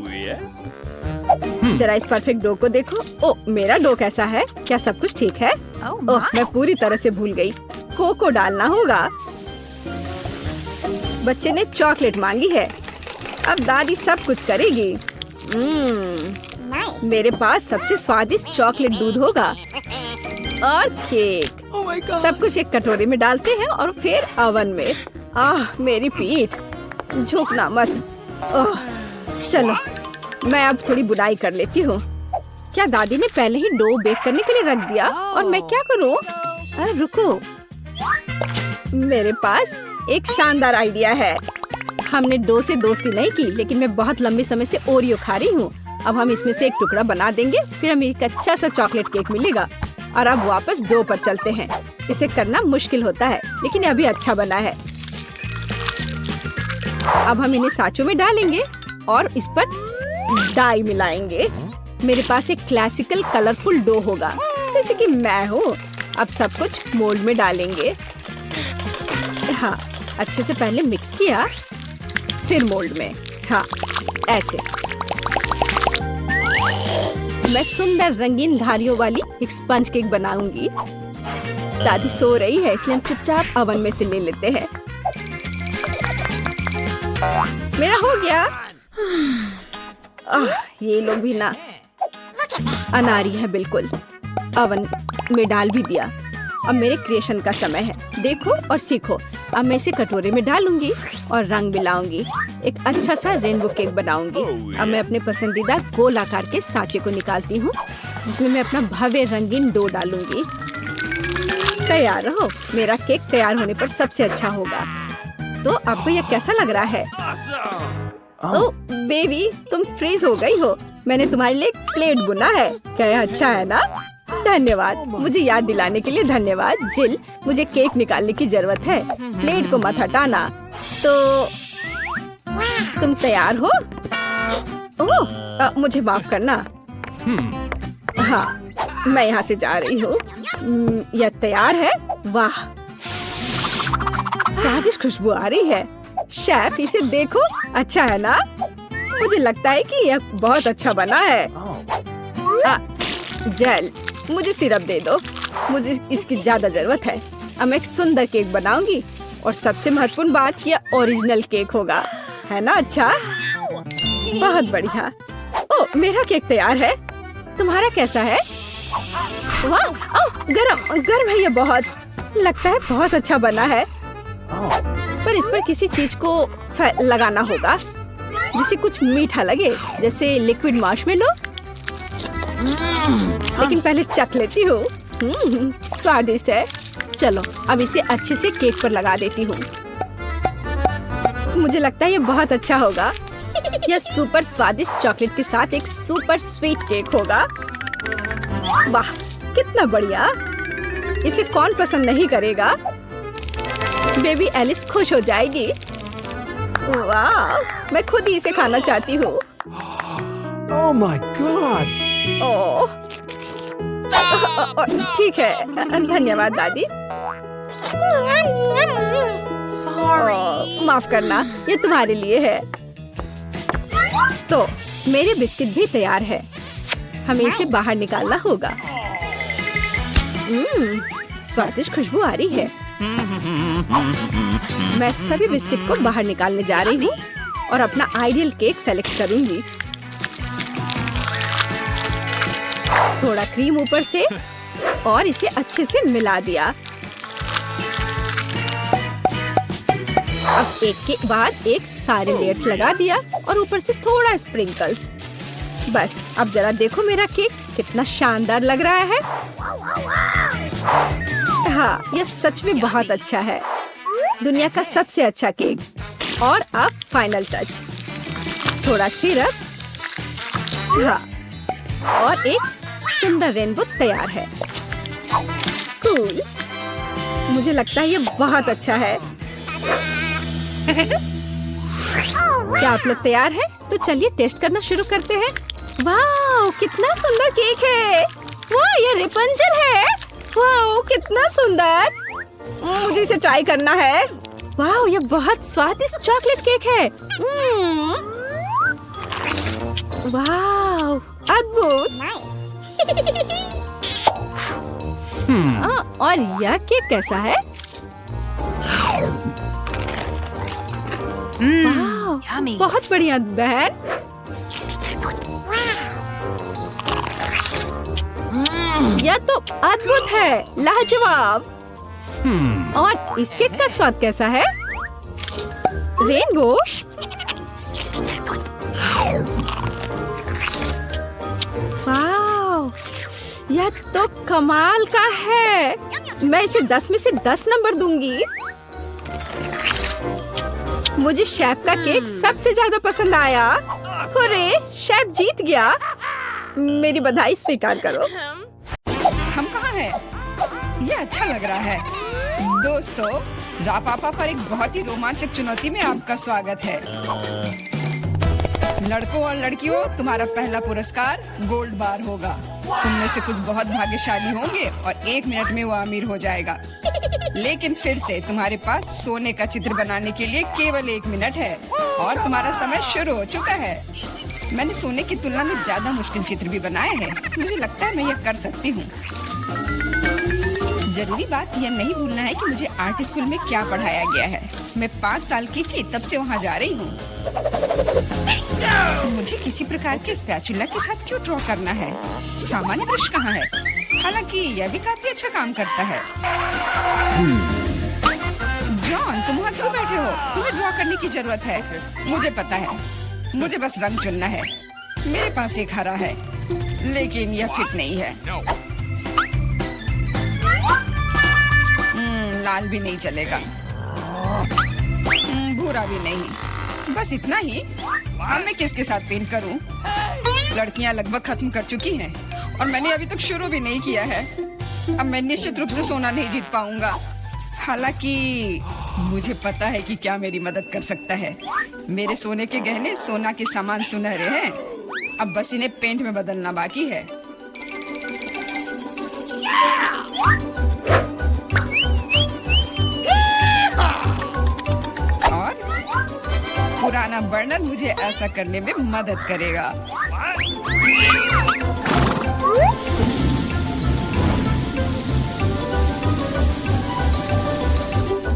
जरा इस परफेक्ट डो को देखो। ओह, मेरा डो कैसा है? क्या सब कुछ ठीक है? ओह, मैं पूरी तरह से भूल गई। कोको डालना होगा। बच्चे ने चॉकलेट मांगी है। अब दादी सब कुछ करेगी। मेरे पास सबसे स्वादिष्ट चॉकलेट दूध होगा और केक। सब कुछ एक कटोरे में डालते हैं और फिर ओवन में। मेरी पीठ, झुकना मत। चलो मैं अब थोड़ी बुनाई कर लेती हूँ। क्या दादी ने पहले ही डो बेक करने के लिए रख दिया और मैं क्या करूँ? अरे रुको, मेरे पास एक शानदार आइडिया है। हमने डो से दोस्ती नहीं की, लेकिन मैं बहुत लंबे समय से ओरियो खा रही हूँ। अब हम इसमें से एक टुकड़ा बना देंगे, फिर हमें एक अच्छा सा चॉकलेट केक मिलेगा। और अब वापस डो पर चलते हैं। इसे करना मुश्किल होता है, लेकिन अभी अच्छा बना है। अब हम इन्हें साँचों में डालेंगे और इस पर डाई मिलाएंगे। मेरे पास एक क्लासिकल कलरफुल डो होगा, जैसे कि मैं हूँ। अब सब कुछ मोल्ड में डालेंगे। हाँ, अच्छे से पहले मिक्स किया, फिर मोल्ड में। हाँ, ऐसे। मैं सुंदर रंगीन धारियों वाली एक स्पंज केक बनाऊंगी। दादी सो रही है, इसलिए हम चुपचाप ओवन में से ले लेते हैं। मेरा हो गया। ये लोग भी ना अनारी है बिल्कुल। ओवन में डाल भी दिया। अब मेरे क्रिएशन का समय है। देखो और सीखो। अब मैं इसे कटोरे में डालूंगी और रंग मिलाऊंगी। एक अच्छा सा रेनबो केक बनाऊंगी। अब मैं अपने पसंदीदा गोल आकार के सांचे को निकालती हूँ, जिसमें मैं अपना भव्य रंगीन डो डालूंगी। तैयार रहो, मेरा केक तैयार होने पर सबसे अच्छा होगा। तो आपको यह कैसा लग रहा है? ओह बेबी, तुम फ्रीज हो गई हो। मैंने तुम्हारे लिए एक प्लेट बुना है। क्या यह अच्छा है ना? धन्यवाद, मुझे याद दिलाने के लिए धन्यवाद। जिल, मुझे केक निकालने की जरूरत है। प्लेट को मत हटाना। तो तुम तैयार हो? ओह, मुझे माफ करना। हाँ, मैं यहाँ से जा रही हूँ। यह तैयार है। वाह, स्वादिष्ट खुशबू आ रही है। शेफ, इसे देखो, अच्छा है ना? मुझे लगता है कि यह बहुत अच्छा बना है। जेल, मुझे सिरप दे दो। मुझे इसकी ज्यादा जरूरत है। अब मैं एक सुंदर केक बनाऊंगी और सबसे महत्वपूर्ण बात, यह ओरिजिनल केक होगा, है ना? अच्छा, बहुत बढ़िया। ओह, मेरा केक तैयार है। तुम्हारा कैसा है? वाह, ओह, गरम है ये बहुत। लगता है बहुत अच्छा बना है। पर इस पर किसी चीज को लगाना होगा, जिससे कुछ मीठा लगे, जैसे लिक्विड मार्शमेलो। लेकिन पहले चख लेती हूँ। स्वादिष्ट है। चलो, अब इसे अच्छे से केक पर लगा देती हूँ। मुझे लगता है ये बहुत अच्छा होगा। यह सुपर स्वादिष्ट चॉकलेट के साथ एक सुपर स्वीट केक होगा। वाह, कितना बढ़िया। इसे कौन पसंद नहीं करेगा? बेबी एलिस खुश हो जाएगी। वाह, मैं खुद ही इसे खाना चाहती हूँ। Oh my God! ओह, ठीक है, धन्यवाद दादी। माफ करना, ये तुम्हारे लिए है। तो मेरे बिस्किट भी तैयार है। हमें इसे बाहर निकालना होगा। स्वादिष्ट खुशबू आ रही है। मैं सभी बिस्किट को बाहर निकालने जा रही हूँ और अपना आइडियल केक सेलेक्ट करूंगी। थोड़ा क्रीम ऊपर से और इसे अच्छे से मिला दिया। अब एक के बाद एक सारे लेयर्स लगा दिया और ऊपर से थोड़ा स्प्रिंकल्स। बस, अब जरा देखो मेरा केक कितना शानदार लग रहा है। हाँ, यह सच में बहुत अच्छा है। दुनिया का सबसे अच्छा केक। और अब फाइनल टच, थोड़ा सिरप। हाँ, और एक सुंदर रेनबो तैयार है। कूल। मुझे लगता है ये बहुत अच्छा है। क्या आप लोग तैयार हैं? तो चलिए टेस्ट करना शुरू करते हैं। वाह, कितना सुंदर केक है। वाह, ये रेपंजल है। वाह, कितना सुंदर। मुझे इसे ट्राई करना है। वाह, ये बहुत स्वादिष्ट चॉकलेट केक है। वाह, अद्भुत। और यह केक कैसा है? बहुत बढ़िया बहन। यह तो अद्भुत है, लाजवाब। और इस केक का स्वाद कैसा है? रेनबो। कमाल का है। मैं इसे 10 में से 10 नंबर दूंगी। मुझे शेफ का केक सबसे ज्यादा पसंद आया। अरे शेफ जीत गया। मेरी बधाई स्वीकार करो। हम कहाँ हैं? ये अच्छा लग रहा है। दोस्तों, रापापा पर एक बहुत ही रोमांचक चुनौती में आपका स्वागत है। लड़कों और लड़कियों, तुम्हारा पहला पुरस्कार गोल्ड बार होगा। तुम में से कुछ बहुत भाग्यशाली होंगे और 1 मिनट में वो अमीर हो जाएगा। लेकिन फिर से तुम्हारे पास सोने का चित्र बनाने के लिए केवल 1 मिनट है और तुम्हारा समय शुरू हो चुका है। मैंने सोने की तुलना में ज्यादा मुश्किल चित्र भी बनाए हैं। मुझे लगता है मैं यह कर सकती हूँ। जरूरी बात यह नहीं भूलना है कि मुझे आर्ट स्कूल में क्या पढ़ाया गया है। मैं 5 साल की थी तब से वहाँ जा रही हूँ। मुझे किसी प्रकार के स्पैचुला के साथ क्यों ड्रॉ करना है? सामान्य ब्रश कहाँ है? हालांकि यह भी काफी अच्छा काम करता है। जॉन, तुम वहाँ क्यों बैठे हो? तुम्हें ड्रॉ करने की जरूरत है। मुझे पता है, मुझे बस रंग चुनना है। मेरे पास एक हरा है, लेकिन यह फिट नहीं है। लाल भी नहीं चलेगा, भूरा भी नहीं। बस इतना ही। अब मैं किसके साथ पेंट करूं? लड़कियां लगभग खत्म कर चुकी हैं और मैंने अभी तक शुरू भी नहीं किया है। अब मैं निश्चित रूप से सोना नहीं जीत पाऊंगा। हालांकि मुझे पता है कि क्या मेरी मदद कर सकता है। मेरे सोने के गहने सोना के समान सुनहरे हैं। अब बस इन्हें पेंट में बदलना बाकी है। पुराना बर्नर मुझे ऐसा करने में मदद करेगा।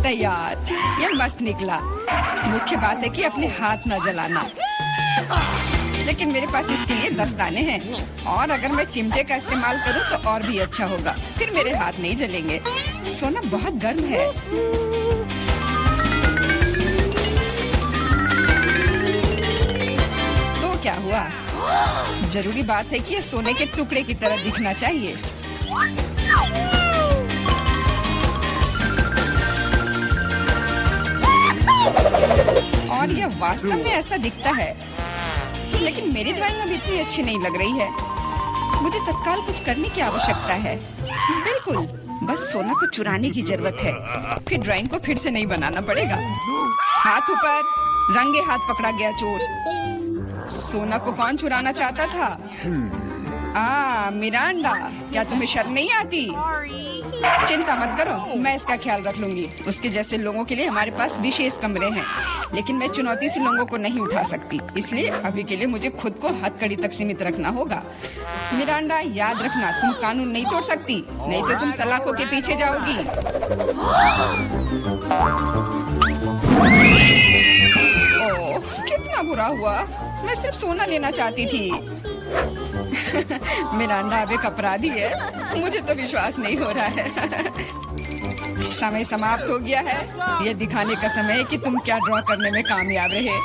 तैयार, ये मस्त निकला। मुख्य बात है कि अपने हाथ न जलाना। लेकिन मेरे पास इसके लिए दस्ताने हैं और अगर मैं चिमटे का इस्तेमाल करूं तो और भी अच्छा होगा। फिर मेरे हाथ नहीं जलेंगे। सोना बहुत गर्म है। क्या हुआ? जरूरी बात है कि यह सोने के टुकड़े की तरह दिखना चाहिए। और यह वास्तव में ऐसा दिखता है। लेकिन मेरी ड्राइंग अभी इतनी अच्छी नहीं लग रही है। मुझे तत्काल कुछ करने की आवश्यकता है। बिल्कुल, बस सोना को चुराने की जरूरत है। फिर ड्राइंग को फिर से नहीं बनाना पड़ेगा। हाथ ऊपर, रंगे हाथ पकड़ा गया चोर। सोना को कौन चुराना चाहता था? मिरांडा, क्या तुम्हें शर्म नहीं आती? चिंता मत करो, मैं इसका ख्याल रख लूंगी। उसके जैसे लोगों के लिए हमारे पास विशेष कमरे हैं, लेकिन मैं चुनौती से लोगों को नहीं उठा सकती। इसलिए अभी के लिए मुझे खुद को हथकड़ी तक सीमित रखना होगा। मिरांडा, याद रखना, तुम कानून नहीं तोड़ सकती, नहीं तो तुम सलाखों के पीछे जाओगी। ओह, कितना बुरा हुआ। मैं सिर्फ सोना लेना चाहती थी। मिरांडा अब एक अपराधी है। मुझे तो विश्वास नहीं हो रहा है। समय समाप्त हो गया है। यह दिखाने का समय है कि तुम क्या ड्रॉ करने में कामयाब रहे।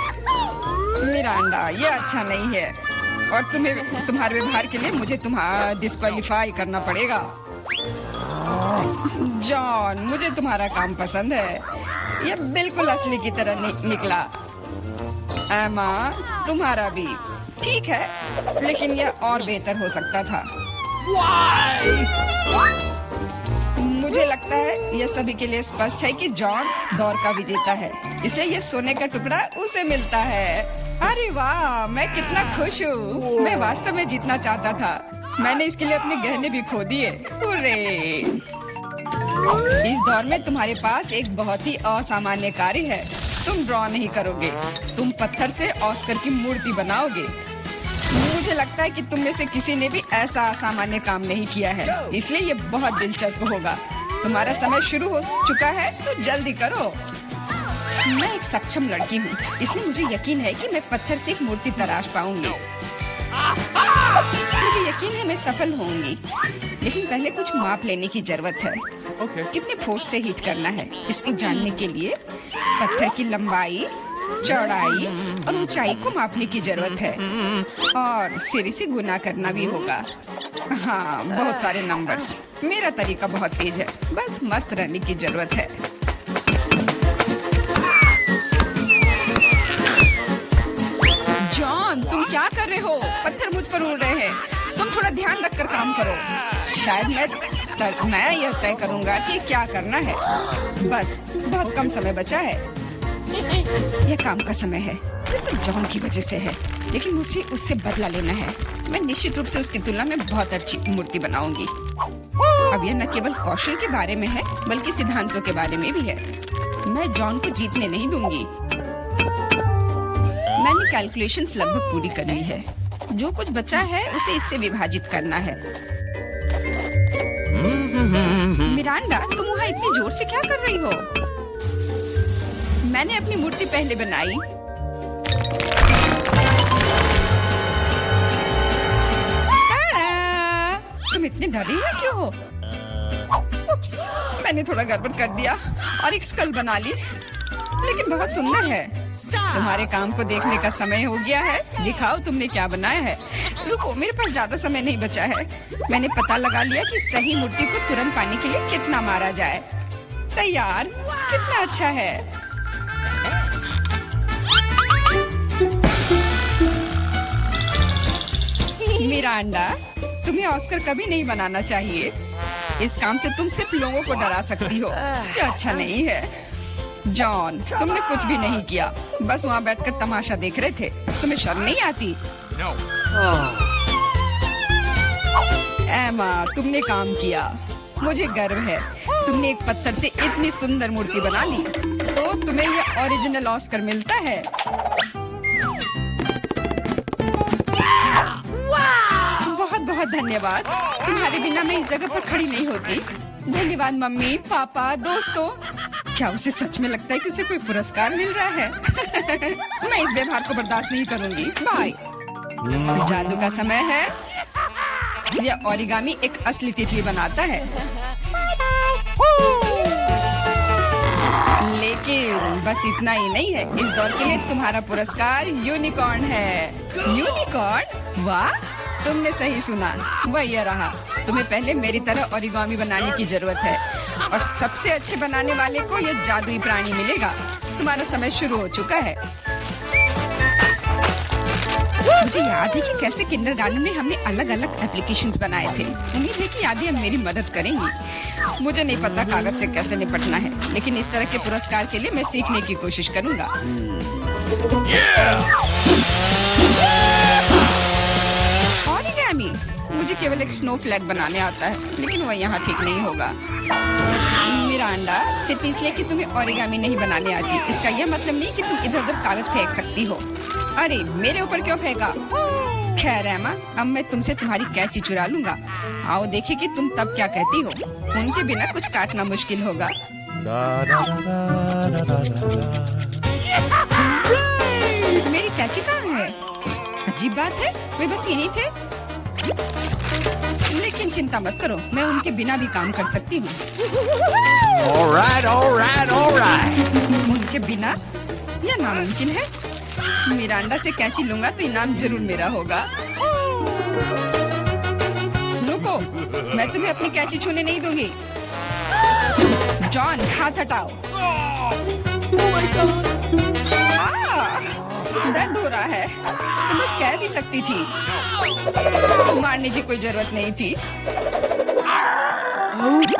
मिरांडा, यह अच्छा नहीं है और तुम्हारे व्यवहार के लिए मुझे तुम्हारा डिस्क्वालीफाई करना पड़ेगा। जॉन, मुझे तुम्हारा काम पसंद है। यह बिल्कुल असली की तरह निकला। एमा, तुम्हारा भी ठीक है, लेकिन यह और बेहतर हो सकता था। मुझे लगता है यह सभी के लिए स्पष्ट है कि जॉन दौर का विजेता है, इसलिए यह सोने का टुकड़ा उसे मिलता है। अरे वाह, मैं कितना खुश हूँ। मैं वास्तव में जीतना चाहता था। मैंने इसके लिए अपने गहने भी खो दिए। इस दौर में तुम्हारे पास एक बहुत ही असामान्य कार्य है। तुम ड्रॉ नहीं करोगे, तुम पत्थर से ऑस्कर की मूर्ति बनाओगे। मुझे लगता है कि तुम में से किसी ने भी ऐसा असामान्य काम नहीं किया है, इसलिए ये बहुत दिलचस्प होगा। तुम्हारा समय शुरू हो चुका है, तो जल्दी करो। मैं एक सक्षम लड़की हूँ, इसलिए मुझे यकीन है कि मैं पत्थर से एक मूर्ति तराश पाऊंगी। मुझे यकीन है मैं सफल होंगी, लेकिन पहले कुछ माप लेने की जरूरत है। कितने फोर्स से हीट करना है, इसको जानने के लिए पत्थर की लंबाई, चौड़ाई और ऊंचाई को मापने की जरूरत है और फिर इसे गुना करना भी होगा। हाँ, बहुत सारे नंबर्स। मेरा तरीका बहुत तेज है, बस मस्त रहने की जरूरत है। जॉन, तुम क्या कर रहे हो? पत्थर मुझ पर उड़ रहे हैं। तुम थोड़ा ध्यान रखकर काम करो। शायद मैं यह तय करूंगा कि क्या करना है। बस बहुत कम समय बचा है। यह काम का समय है। ये सब जॉन की वजह से है, लेकिन मुझे उससे बदला लेना है। मैं निश्चित रूप से उसकी तुलना में बहुत अच्छी मूर्ति बनाऊंगी। अब यह न केवल कौशल के बारे में है, बल्कि सिद्धांतों के बारे में भी है। मैं जॉन को जीतने नहीं दूंगी। मैंने कैलकुलेशंस लगभग पूरी कर ली है। जो कुछ बचा है उसे इससे विभाजित करना है। मिरांडा, तुम वहाँ इतनी जोर से क्या कर रही हो? मैंने अपनी मूर्ति पहले बनाई। टाडा! तुम इतने डरे हुए क्यों हो? उप्स, मैंने थोड़ा गड़बड़ कर दिया और एक स्कल बना ली, लेकिन बहुत सुंदर है। तुम्हारे काम को देखने का समय हो गया है। दिखाओ तुमने क्या बनाया है। रुको, मेरे पास ज्यादा समय नहीं बचा है। मैंने पता लगा लिया कि सही मूर्ति को तुरंत पाने के लिए कितना मारा जाए। तैयार? कितना अच्छा है। मिरांडा, तुम्हें ऑस्कर कभी नहीं बनाना चाहिए। इस काम से तुम सिर्फ लोगों को डरा सकती हो। ये अच्छा नहीं है। जॉन, तुमने कुछ भी नहीं किया, बस वहाँ बैठकर तमाशा देख रहे थे। तुम्हें शर्म नहीं आती? एमा, तुमने काम किया। मुझे गर्व है। तुमने एक पत्थर से इतनी सुंदर मूर्ति बना ली, तो तुम्हें ये ओरिजिनल ऑस्कर मिलता है। बहुत बहुत धन्यवाद। तुम्हारे बिना मैं इस जगह पर खड़ी नहीं होती। धन्यवाद मम्मी, पापा, दोस्तों। क्या उसे सच में लगता है कि उसे कोई पुरस्कार मिल रहा है? मैं इस व्यवहार को बर्दाश्त नहीं करूंगी। बाय। जादू का समय है। यह ओरिगामी एक असली तितली बनाता है, लेकिन बस इतना ही नहीं है। इस दौर के लिए तुम्हारा पुरस्कार यूनिकॉर्न है। यूनिकॉर्न? वाह, तुमने सही सुना। वह यह रहा। तुम्हें पहले मेरी तरह ओरिगामी बनाने की जरूरत है, और सबसे अच्छे बनाने वाले को यह जादुई प्राणी मिलेगा। तुम्हारा समय शुरू हो चुका है। मुझे याद है कि कैसे किंडरगार्टन में हमने अलग अलग एप्लीकेशंस बनाए थे। उम्मीद है कि यादें अब मेरी मदद करेंगी। मुझे नहीं पता कागज से कैसे निपटना है, लेकिन इस तरह के पुरस्कार के लिए मैं सीखने की कोशिश करूंगा। ओरिगामी, मुझे केवल एक स्नो फ्लैग बनाने आता है, लेकिन वह यहाँ ठीक नहीं होगा। मिरांडा, सिर्फ इसलिए कि तुम्हें ओरिगामी नहीं बनाने आती, इसका यह मतलब नहीं कि तुम इधर उधर कागज फेंक सकती हो। अरे, मेरे ऊपर क्यों फेंका? खैर एमा, अब मैं तुमसे तुम्हारी कैंची चुरा लूंगा। आओ देखें कि तुम तब क्या कहती हो। उनके बिना कुछ काटना मुश्किल होगा। मेरी कैंची कहाँ है? अजीब बात है, वे बस यहीं थे। लेकिन चिंता मत करो, मैं उनके बिना भी काम कर सकती हूँ। All right, all right, all right. उनके बिना? यह नामुमकिन है। मिरांडा से कैंची लूंगा तो इनाम जरूर मेरा होगा। रुको, मैं तुम्हें अपनी कैंची छूने नहीं दूंगी। जॉन, हाथ हटाओ। दर्द हो रहा है। तुम बस कह भी सकती थी। मारने की कोई जरूरत नहीं थी।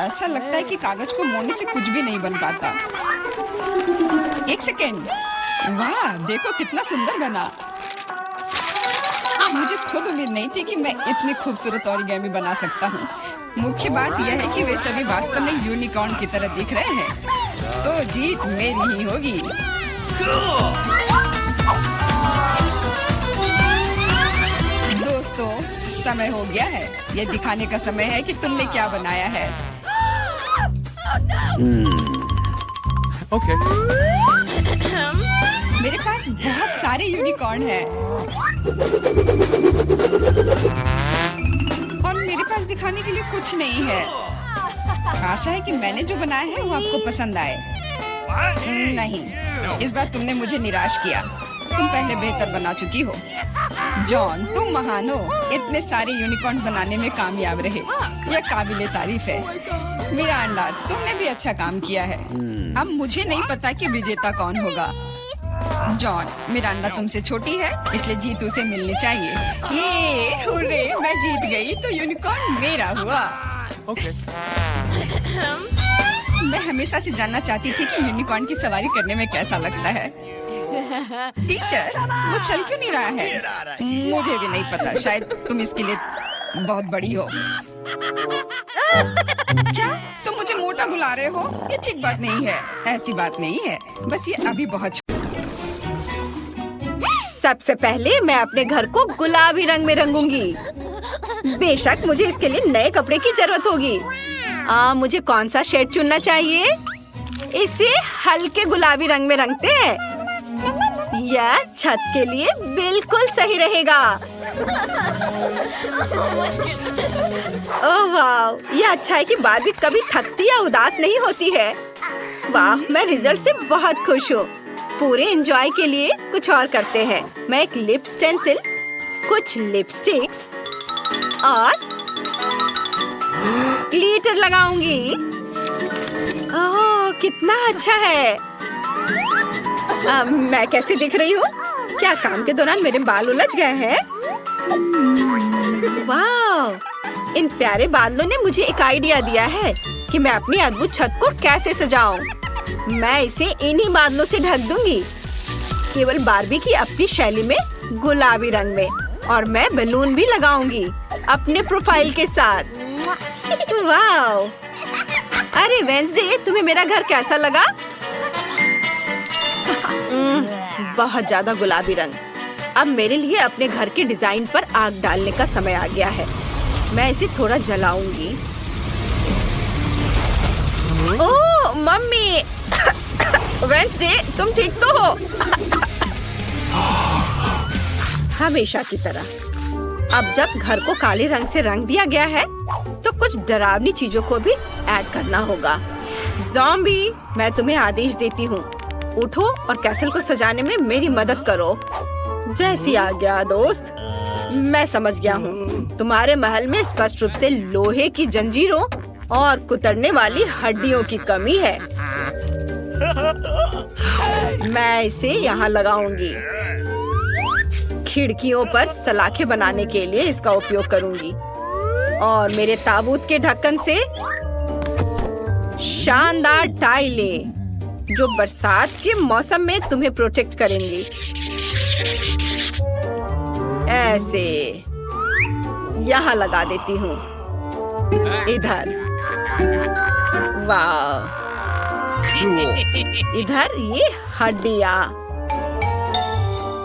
ऐसा लगता है कि कागज को मोड़ने से कुछ भी नहीं बन पाता। एक सेकेंड। वाह, देखो कितना सुंदर बना। मुझे खुद उम्मीद नहीं थी कि मैं इतनी खूबसूरत ओरिगामी बना सकता हूँ। मुख्य बात यह है कि वे सभी वास्तव में यूनिकॉर्न की तरह दिख रहे हैं। तो जीत मेरी ही होगी। दोस्तों, समय हो गया है। यह दिखाने का समय है कि तुमने क्या बनाया है। Okay. मेरे पास बहुत सारे यूनिकॉर्न हैं। और मेरे पास दिखाने के लिए कुछ नहीं है। आशा है कि मैंने जो बनाया है वो आपको पसंद आए। नहीं, इस बार तुमने मुझे निराश किया। तुम पहले बेहतर बना चुकी हो। जॉन, तुम महान हो। इतने सारे यूनिकॉर्न बनाने में कामयाब रहे। यह काबिले तारीफ है। मिरांडा, तुमने भी अच्छा काम किया है। अब मुझे नहीं पता कि विजेता कौन होगा। जॉन, मिरांडा तुमसे छोटी है, इसलिए जीत उसे मिलनी चाहिए। ये हुर्रे, मैं जीत गई तो यूनिकॉर्न मेरा हुआ। मैं हमेशा से जानना चाहती थी कि यूनिकॉर्न की सवारी करने में कैसा लगता है। टीचर, वो चल क्यों नहीं रहा है? मुझे भी नहीं पता, शायद तुम इसके लिए बहुत बड़ी हो। क्या तुम मुझे मोटा बुला रहे हो? ये ठीक बात नहीं है। ऐसी बात नहीं है, बस ये अभी बहुत। सबसे पहले मैं अपने घर को गुलाबी रंग में रंगूंगी। बेशक मुझे इसके लिए नए कपड़े की जरूरत होगी। मुझे कौन सा शेड चुनना चाहिए? इसे हल्के गुलाबी रंग में रंगते हैं। यह छत के लिए बिल्कुल सही रहेगा। ओह वाह, यह अच्छा है कि बारबी कभी थकती या उदास नहीं होती है। वाह, मैं रिजल्ट से बहुत खुश हूँ। पूरे एंजॉय के लिए कुछ और करते हैं। मैं एक लिप स्टेंसिल, कुछ लिपस्टिक्स और ग्लिटर लगाऊंगी। ओह, कितना अच्छा है। मैं कैसे दिख रही हूँ? क्या काम के दौरान मेरे बाल उलझ गए हैं? वाह, इन प्यारे बादलों ने मुझे एक आइडिया दिया है कि मैं अपनी अद्भुत छत को कैसे सजाऊं। मैं इसे इन्हीं बादलों से ढक दूंगी, केवल बारबी की अपनी शैली में गुलाबी रंग में। और मैं बलून भी लगाऊंगी अपने प्रोफाइल के साथ। वाह! अरे वेंसडे, तुम्हें मेरा घर कैसा लगा? बहुत ज्यादा गुलाबी रंग। अब मेरे लिए अपने घर के डिजाइन पर आग डालने का समय आ गया है। मैं इसे थोड़ा जलाऊंगी। ओह मम्मी! वेंसडे, तुम ठीक तो हो? हमेशा की तरह अब जब घर को काले रंग से रंग दिया गया है तो कुछ डरावनी चीजों को भी ऐड करना होगा। ज़ॉम्बी, मैं तुम्हें आदेश देती हूँ, उठो और कैसल को सजाने में मेरी मदद करो। जैसी आज्ञा दोस्त। मैं समझ गया हूँ, तुम्हारे महल में स्पष्ट रूप से लोहे की जंजीरों और कुतरने वाली हड्डियों की कमी है। मैं इसे यहाँ लगाऊंगी। खिड़कियों पर सलाखें बनाने के लिए इसका उपयोग करूंगी और मेरे ताबूत के ढक्कन से शानदार टाइलें जो बरसात के मौसम में तुम्हें प्रोटेक्ट करेंगी। ऐसे यहाँ लगा देती हूँ। इधर, वाह, इधर ये हड्डियाँ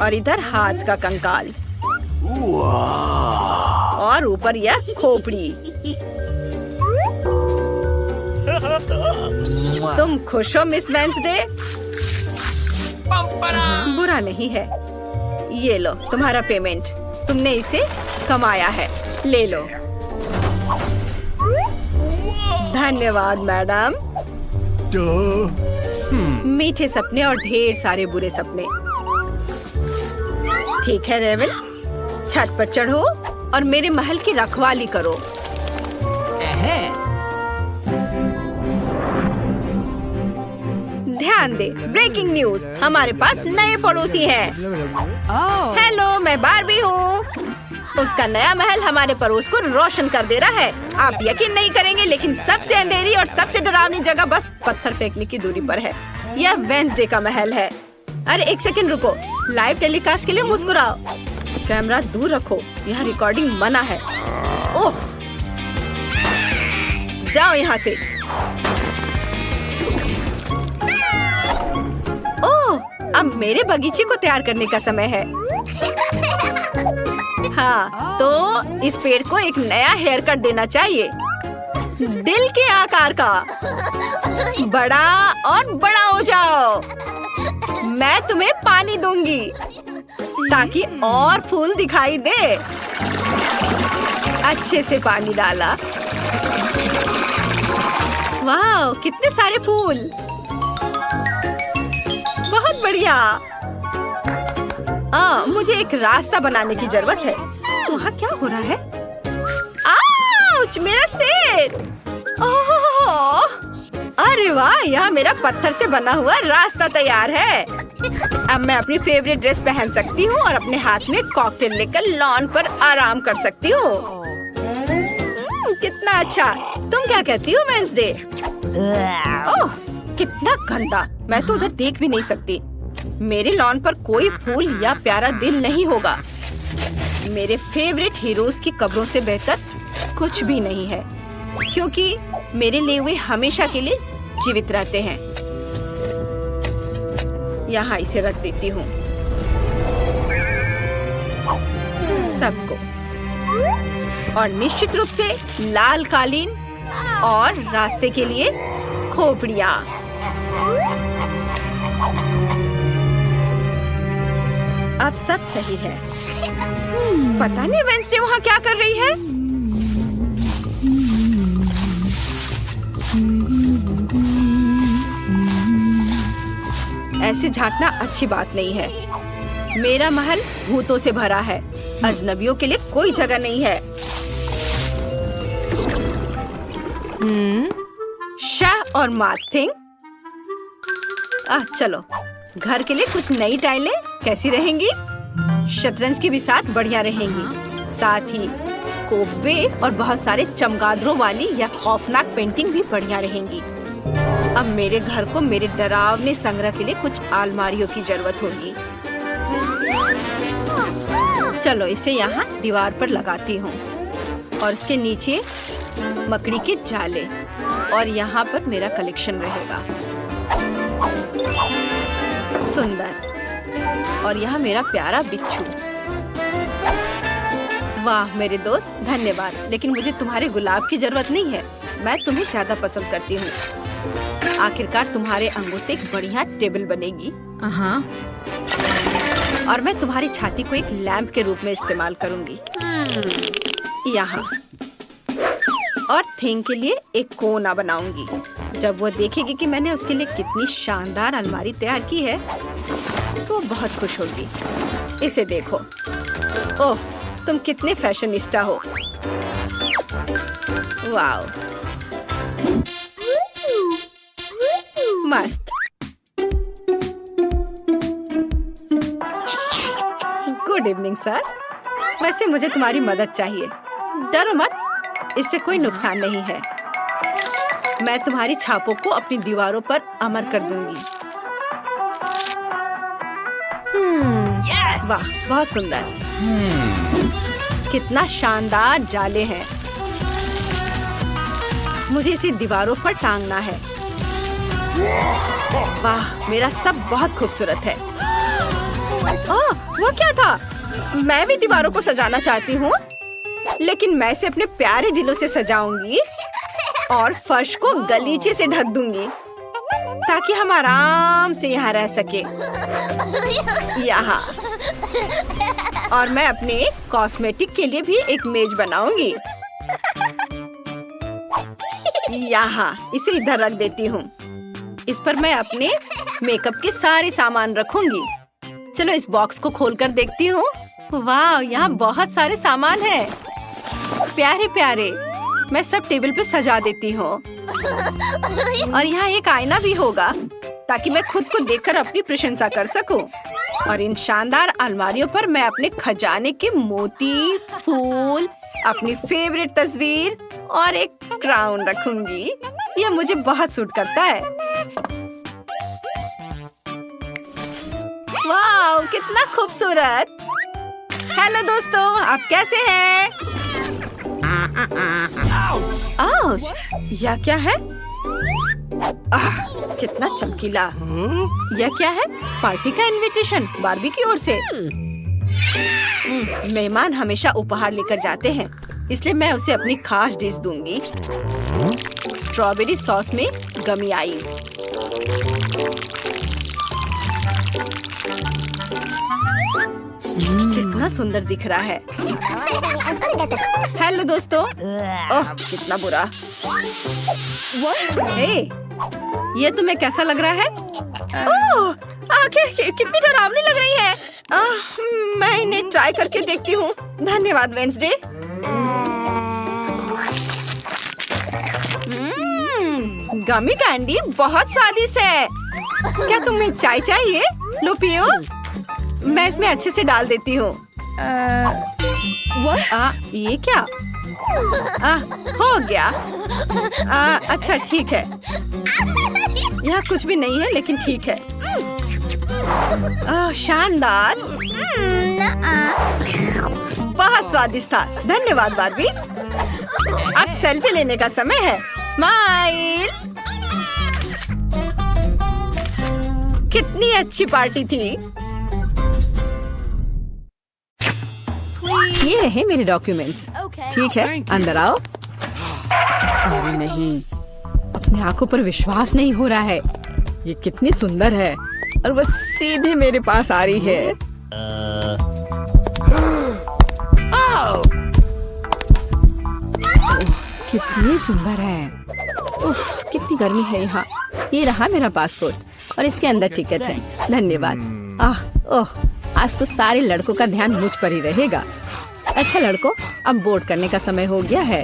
और इधर हाथ का कंकाल और ऊपर यह खोपड़ी। तुम खुश हो मिस वेंसडे? बुरा नहीं है। ये लो तुम्हारा पेमेंट। तुमने इसे कमाया है, ले लो। धन्यवाद मैडम। मीठे सपने और ढेर सारे बुरे सपने। ठीक है रेवन, छत पर चढ़ो और मेरे महल की रखवाली करो। ध्यान दे, ब्रेकिंग न्यूज, हमारे पास नए पड़ोसी हैं। हेलो, मैं बारबी हूँ। उसका नया महल हमारे पड़ोस को रोशन कर दे रहा है। आप यकीन नहीं करेंगे, लेकिन सबसे अंधेरी और सबसे डरावनी जगह बस पत्थर फेंकने की दूरी पर है। यह वेंसडे का महल है। अरे एक सेकंड रुको, लाइव टेलीकास्ट के लिए मुस्कुराओ। कैमरा दूर रखो, यहाँ रिकॉर्डिंग मना है। ओह, जाओ यहाँ से। ओह, अब मेरे बगीचे को तैयार करने का समय है। हाँ, तो इस पेड़ को एक नया हेयर कट देना चाहिए, दिल के आकार का। बड़ा और बड़ा हो जाओ। मैं तुम्हें पानी दूंगी ताकि और फूल दिखाई दे। अच्छे से पानी डाला। वाह, कितने सारे फूल। बहुत बढ़िया। मुझे एक रास्ता बनाने की जरूरत है। वहाँ क्या हो रहा है? आउच, मेरा सिर। ओह, अरे वाह, यहाँ मेरा पत्थर से बना हुआ रास्ता तैयार है। अब मैं अपनी फेवरेट ड्रेस पहन सकती हूँ और अपने हाथ में कॉकटेल लेकर लॉन पर आराम कर सकती हूँ। कितना अच्छा। तुम क्या कहती हो वेंसडे? ओह, कितना गंदा। मैं तो उधर देख भी नहीं सकती। मेरे लॉन पर कोई फूल या प्यारा दिल नहीं होगा। मेरे फेवरेट हीरोज की कब्रों से बेहतर कुछ भी नहीं है, क्योंकि मेरे लिए वे हमेशा के लिए जीवित रहते हैं। यहाँ इसे रख देती हूँ सबको, और निश्चित रूप से लाल कालीन और रास्ते के लिए खोपड़ियाँ। अब सब सही है। पता नहीं वेंसडे वहाँ क्या कर रही है। ऐसे झांकना अच्छी बात नहीं है। मेरा महल भूतों से भरा है। अजनबियों के लिए कोई जगह नहीं है। शाह और माथिंग, चलो घर के लिए कुछ नई टाइलें कैसी रहेंगी? शतरंज की भी साथ बढ़िया रहेंगी। साथ ही कोबे और बहुत सारे चमगादड़ों वाली या खौफनाक पेंटिंग भी बढ़िया रहेंगी। अब मेरे घर को मेरे डरावने संग्रह के लिए कुछ अलमारियों की जरूरत होगी। चलो इसे यहाँ दीवार पर लगाती हूँ और इसके नीचे मकड़ी के जाले, और यहाँ पर मेरा कलेक्शन रहेगा। सुंदर। और यहाँ मेरा प्यारा बिच्छू। वाह मेरे दोस्त, धन्यवाद, लेकिन मुझे तुम्हारे गुलाब की जरूरत नहीं है। मैं तुम्हें ज्यादा पसंद करती हूँ। आखिरकार तुम्हारे अंगों से एक बढ़िया टेबल बनेगी। और मैं तुम्हारी छाती को एक लैंप के रूप में इस्तेमाल करूंगी यहाँ, और थिंग के लिए एक कोना बनाऊंगी। जब वो देखेगी कि मैंने उसके लिए कितनी शानदार अलमारी तैयार की है तो बहुत खुश होगी। इसे देखो। ओह, तुम कितने फैशनिस्टा हो। वाओ, मस्त। Good evening sir. वैसे मुझे तुम्हारी मदद चाहिए। डरो मत, इससे कोई नुकसान नहीं है। मैं तुम्हारी छापों को अपनी दीवारों पर अमर कर दूंगी। वाह, बहुत सुंदर। कितना शानदार जाले हैं। मुझे इसे दीवारों पर टांगना है। वाह, मेरा सब बहुत खूबसूरत है। ओह, वो क्या था? मैं भी दीवारों को सजाना चाहती हूँ, लेकिन मैं इसे अपने प्यारे दिलों से सजाऊंगी और फर्श को गलीचे से ढक दूंगी ताकि हम आराम से यहाँ रह सके। यहाँ। और मैं अपने कॉस्मेटिक के लिए भी एक मेज बनाऊंगी। यहाँ इसे इधर रख देती हूँ। इस पर मैं अपने मेकअप के सारे सामान रखूंगी। चलो इस बॉक्स को खोलकर देखती हूँ। वाह, यहाँ बहुत सारे सामान हैं। प्यारे प्यारे। मैं सब टेबल पे सजा देती हूँ। और यहाँ एक आईना भी होगा ताकि मैं खुद को देखकर अपनी प्रशंसा कर सकूं। और इन शानदार अलमारियों पर मैं अपने खजाने के मोती, फूल, अपनी फेवरेट तस्वीर और एक क्राउन रखूंगी। यह मुझे बहुत सूट करता है। वाह, कितना खूबसूरत। हेलो दोस्तों, आप कैसे हैं? आउच, यह क्या है? कितना चमकीला। यह क्या है? पार्टी का इनविटेशन बार्बी की ओर से। मेहमान हमेशा उपहार लेकर जाते हैं, इसलिए मैं उसे अपनी खास डिश दूंगी। स्ट्रॉबेरी सॉस में गमी आइस। कितना सुंदर दिख रहा है। हेलो दोस्तों। ओह कितना बुरा। हे, ये तुम्हें कैसा लग रहा है? ओह आखिर कितनी डरावनी लग रही है। मैं इन्हें ट्राई करके देखती हूँ। धन्यवाद वेंसडे। गमी कैंडी बहुत स्वादिष्ट है। क्या तुम्हें चाय चाहिए? लो पियो। मैं इसमें अच्छे से डाल देती हूँ। ये क्या? हो गया। अच्छा ठीक है। यहाँ कुछ भी नहीं है लेकिन ठीक है। शानदार। बहुत स्वादिष्ट था। धन्यवाद बार्बी। अब सेल्फी लेने का समय है। स्माइल। कितनी अच्छी पार्टी थी। ये रहे मेरे डॉक्यूमेंट्स। ठीक है अंदर आओ। अरे नहीं, अपनी आंखों पर विश्वास नहीं हो रहा है। ये कितनी सुंदर है और वो सीधे मेरे पास आ रही है। कितनी सुंदर है। उफ, कितनी गर्मी है यहाँ। ये रहा मेरा पासपोर्ट और इसके अंदर टिकट है। धन्यवाद। ओह, आज तो सारे लड़कों का ध्यान मुझ पर ही रहेगा। अच्छा लड़कों, अब बोर्ड करने का समय हो गया है।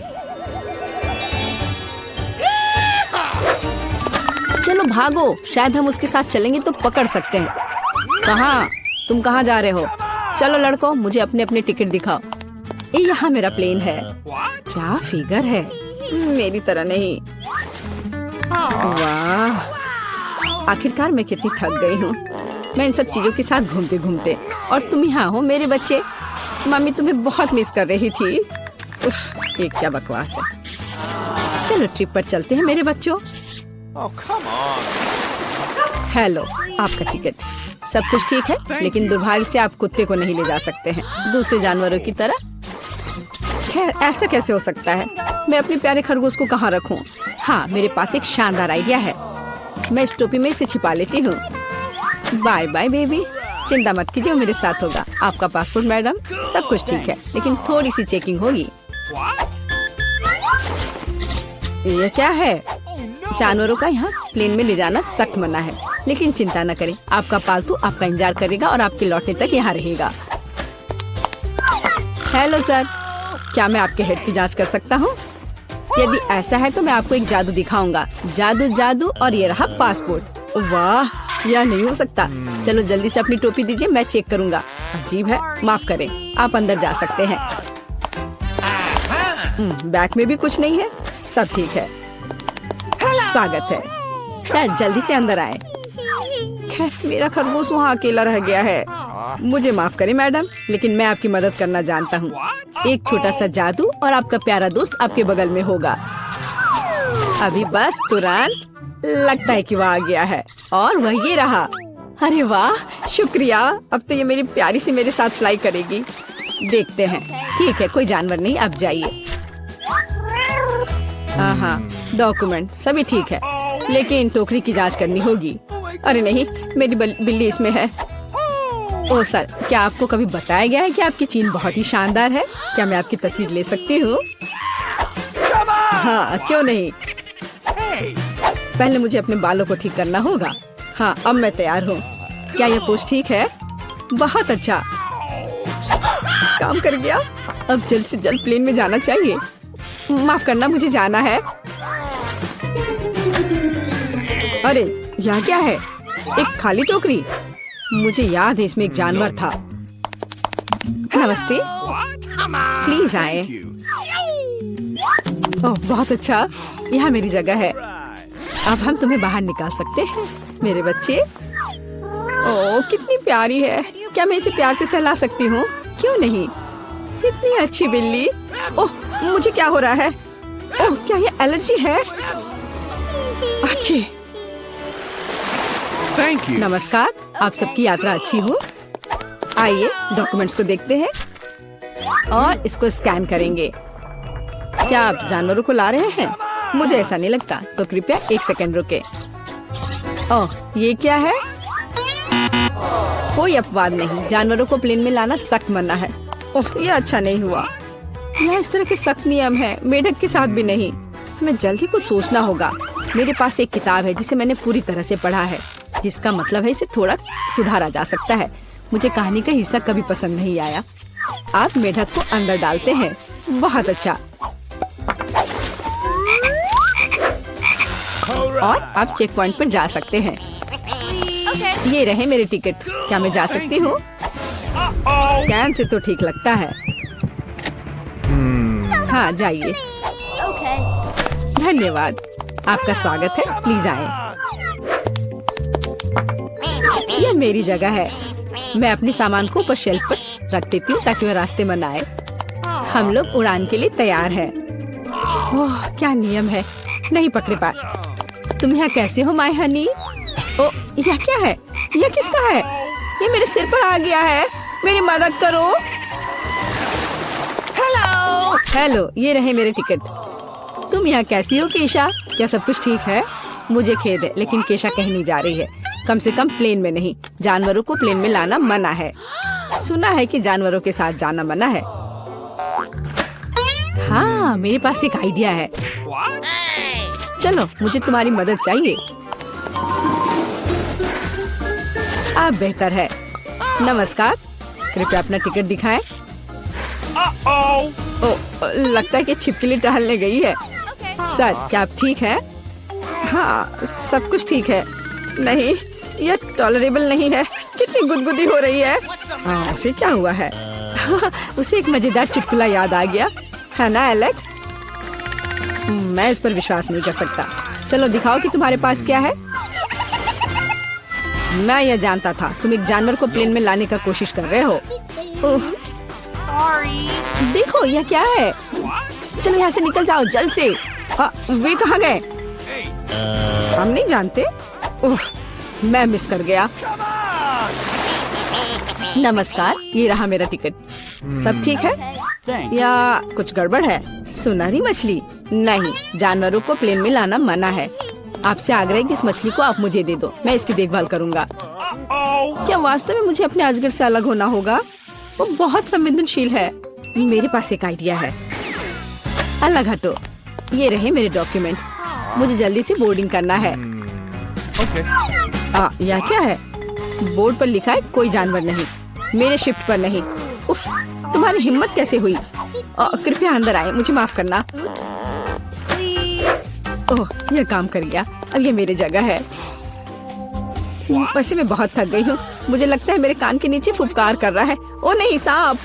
चलो भागो, शायद हम उसके साथ चलेंगे तो पकड़ सकते हैं। कहाँ? तुम कहाँ जा रहे हो? चलो लड़कों, मुझे अपने अपने टिकट दिखाओ। ये यहाँ मेरा प्लेन है। क्या फिगर है, मेरी तरह नहीं। वाह, आखिरकार मैं कितनी थक गई हूँ। मैं इन सब चीजों के साथ घूमते घूमते, और तुम यहाँ हो मेरे बच्चे। मम्मी तुम्हें बहुत मिस कर रही थी। उफ, ये क्या बकवास है। चलो ट्रिप पर चलते हैं मेरे बच्चों। Oh, come on. हेलो, आपका टिकट। सब कुछ ठीक है, लेकिन दुर्भाग्य से आप कुत्ते को नहीं ले जा सकते हैं, दूसरे जानवरों की तरह। खैर, ऐसा कैसे हो सकता है? मैं अपने प्यारे खरगोश को कहाँ रखूं? हाँ, मेरे पास एक शानदार आइडिया है। मैं इस टोपी में इसे छिपा लेती हूँ। Bye bye baby. चिंता मत कीजिए, वो मेरे साथ होगा। आपका पासपोर्ट मैडम। सब कुछ ठीक है, लेकिन थोड़ी सी चेकिंग होगी। ये क्या है? जानवरों का यहाँ प्लेन में ले जाना सख्त मना है, लेकिन चिंता न करें, आपका पालतू आपका इंतजार करेगा और आपके लौटने तक यहाँ रहेगा। हेलो सर, क्या मैं आपके हेड की जांच कर सकता हूँ? यदि ऐसा है तो मैं आपको एक जादू दिखाऊंगा। जादू जादू, और ये रहा पासपोर्ट। वाह, यह नहीं हो सकता। चलो जल्दी से अपनी टोपी दीजिए, मैं चेक करूंगा। अजीब है, माफ करें, आप अंदर जा सकते हैं। बैग में भी कुछ नहीं है, सब ठीक है। स्वागत है सर, जल्दी से अंदर आए। खैर, मेरा खरगोश वहाँ अकेला रह गया है। मुझे माफ करें मैडम, लेकिन मैं आपकी मदद करना जानता हूँ। एक छोटा सा जादू और आपका प्यारा दोस्त आपके बगल में होगा। अभी बस तुरंत। लगता है कि वह आ गया है, और वह ये रहा। अरे वाह, शुक्रिया। अब तो ये मेरी प्यारी सी मेरे साथ फ्लाई करेगी। देखते हैं। ठीक है, कोई जानवर नहीं, अब जाइए। हाँ, डॉक्यूमेंट सभी ठीक है, लेकिन टोकरी की जांच करनी होगी। अरे नहीं, मेरी बिल्ली इसमें है। ओह सर, क्या आपको कभी बताया गया है कि आपकी चीन बहुत ही शानदार है? क्या मैं आपकी तस्वीर ले सकती हूँ? हाँ, क्यों नहीं। पहले मुझे अपने बालों को ठीक करना होगा। हाँ, अब मैं तैयार हूँ। क्या यह पोस्ट ठीक है? बहुत अच्छा, काम कर गया। अब जल्द से जल्द प्लेन में जाना चाहिए। माफ करना, मुझे जाना है। अरे यहाँ क्या है? एक खाली टोकरी। मुझे याद है इसमें एक जानवर था। नमस्ते, प्लीज आए। ओह बहुत अच्छा, यहाँ मेरी जगह है। अब हम तुम्हें बाहर निकाल सकते हैं मेरे बच्चे। ओह कितनी प्यारी है। क्या मैं इसे प्यार से सहला सकती हूँ? क्यों नहीं, कितनी अच्छी बिल्ली। ओह मुझे क्या हो रहा है? ओह क्या ये एलर्जी है? अच्छी। Thank you. नमस्कार, आप सबकी यात्रा अच्छी हो। आइए डॉक्यूमेंट्स को देखते हैं और इसको स्कैन करेंगे। क्या आप जानवरों को ला रहे हैं? मुझे ऐसा नहीं लगता, तो कृपया 1 सेकंड रुके। ओह ये क्या है? कोई अपवाद नहीं, जानवरों को प्लेन में लाना सख्त मना है। ओह, ये अच्छा नहीं हुआ। यहाँ इस तरह के सख्त नियम हैं, मेढक के साथ भी नहीं। हमें जल्दी कुछ सोचना होगा। मेरे पास एक किताब है जिसे मैंने पूरी तरह से पढ़ा है, जिसका मतलब है इसे थोड़ा सुधारा जा सकता है। मुझे कहानी का हिस्सा कभी पसंद नहीं आया। आप मेढक को अंदर डालते हैं, बहुत अच्छा। और आप चेक पॉइंट पर जा सकते हैं। ये रहे मेरे टिकट। क्या मैं जा सकती हूँ? स्कैन से तो ठीक लगता है। हाँ, जाइए। धन्यवाद, आपका स्वागत है, प्लीज आए। यह मेरी जगह है। मैं अपने सामान को ऊपर शेल्फ पर रख देती हूँ ताकि वह रास्ते में न आए। हम लोग उड़ान के लिए तैयार हैं। ओह, क्या नियम है, नहीं पकड़े पा। तुम यहाँ कैसे हो माय हनी? ओ, यह क्या है? यह किसका है? ये मेरे सिर पर आ गया है, मेरी मदद करो। हेलो, ये रहे मेरे टिकट। तुम यहाँ कैसी हो केशा? क्या सब कुछ ठीक है? मुझे खेद है, लेकिन केशा कहीं नहीं जा रही है, कम से कम प्लेन में नहीं। जानवरों को प्लेन में लाना मना है। सुना है कि जानवरों के साथ जाना मना है। हाँ, मेरे पास एक आइडिया है। चलो, मुझे तुम्हारी मदद चाहिए। आप बेहतर है। नमस्कार, कृपया अपना टिकट दिखाएं। ओ, लगता है कि छिपकली टहलने गई है। सर, क्या आप ठीक हैं? हाँ, सब कुछ ठीक है। नहीं, यह टॉलरेबल नहीं है। कितनी गुदगुदी हो रही है। हाँ, उसे क्या हुआ है? उसे एक मजेदार चुटकुला याद आ गया है ना एलेक्स? मैं इस पर विश्वास नहीं कर सकता। चलो दिखाओ कि तुम्हारे पास क्या है। मैं यह जानता था, तुम एक जानवर को प्लेन में लाने का कोशिश कर रहे हो। ओह, देखो यह क्या है। चलो यहाँ से निकल जाओ जल्द से। वे कहाँ गए? हम नहीं जानते। ओह, मैं मिस कर गया। नमस्कार, ये रहा मेरा टिकट। सब ठीक है या कुछ गड़बड़ है? सुनहरी मछली? नहीं, जानवरों को प्लेन में लाना मना है। आपसे आग्रह है कि इस मछली को आप मुझे दे दो, मैं इसकी देखभाल करूंगा। क्या वास्तव में मुझे अपने अजगर से अलग होना होगा? वो बहुत संवेदनशील है। मेरे पास एक आइडिया है। अलग हटो। ये रहे मेरे डॉक्यूमेंट। मुझे जल्दी से बोर्डिंग करना है। यह क्या है? बोर्ड पर लिखा है कोई जानवर नहीं, मेरे शिफ्ट पर नहीं। उफ, तुम्हारी हिम्मत कैसे हुई? कृपया अंदर आए, मुझे माफ करना। ओह, यह काम कर गया। अब ये मेरी जगह है। वैसे मैं बहुत थक गई हूँ। मुझे लगता है मेरे कान के नीचे फुफकार कर रहा है। ओ नहीं, सांप।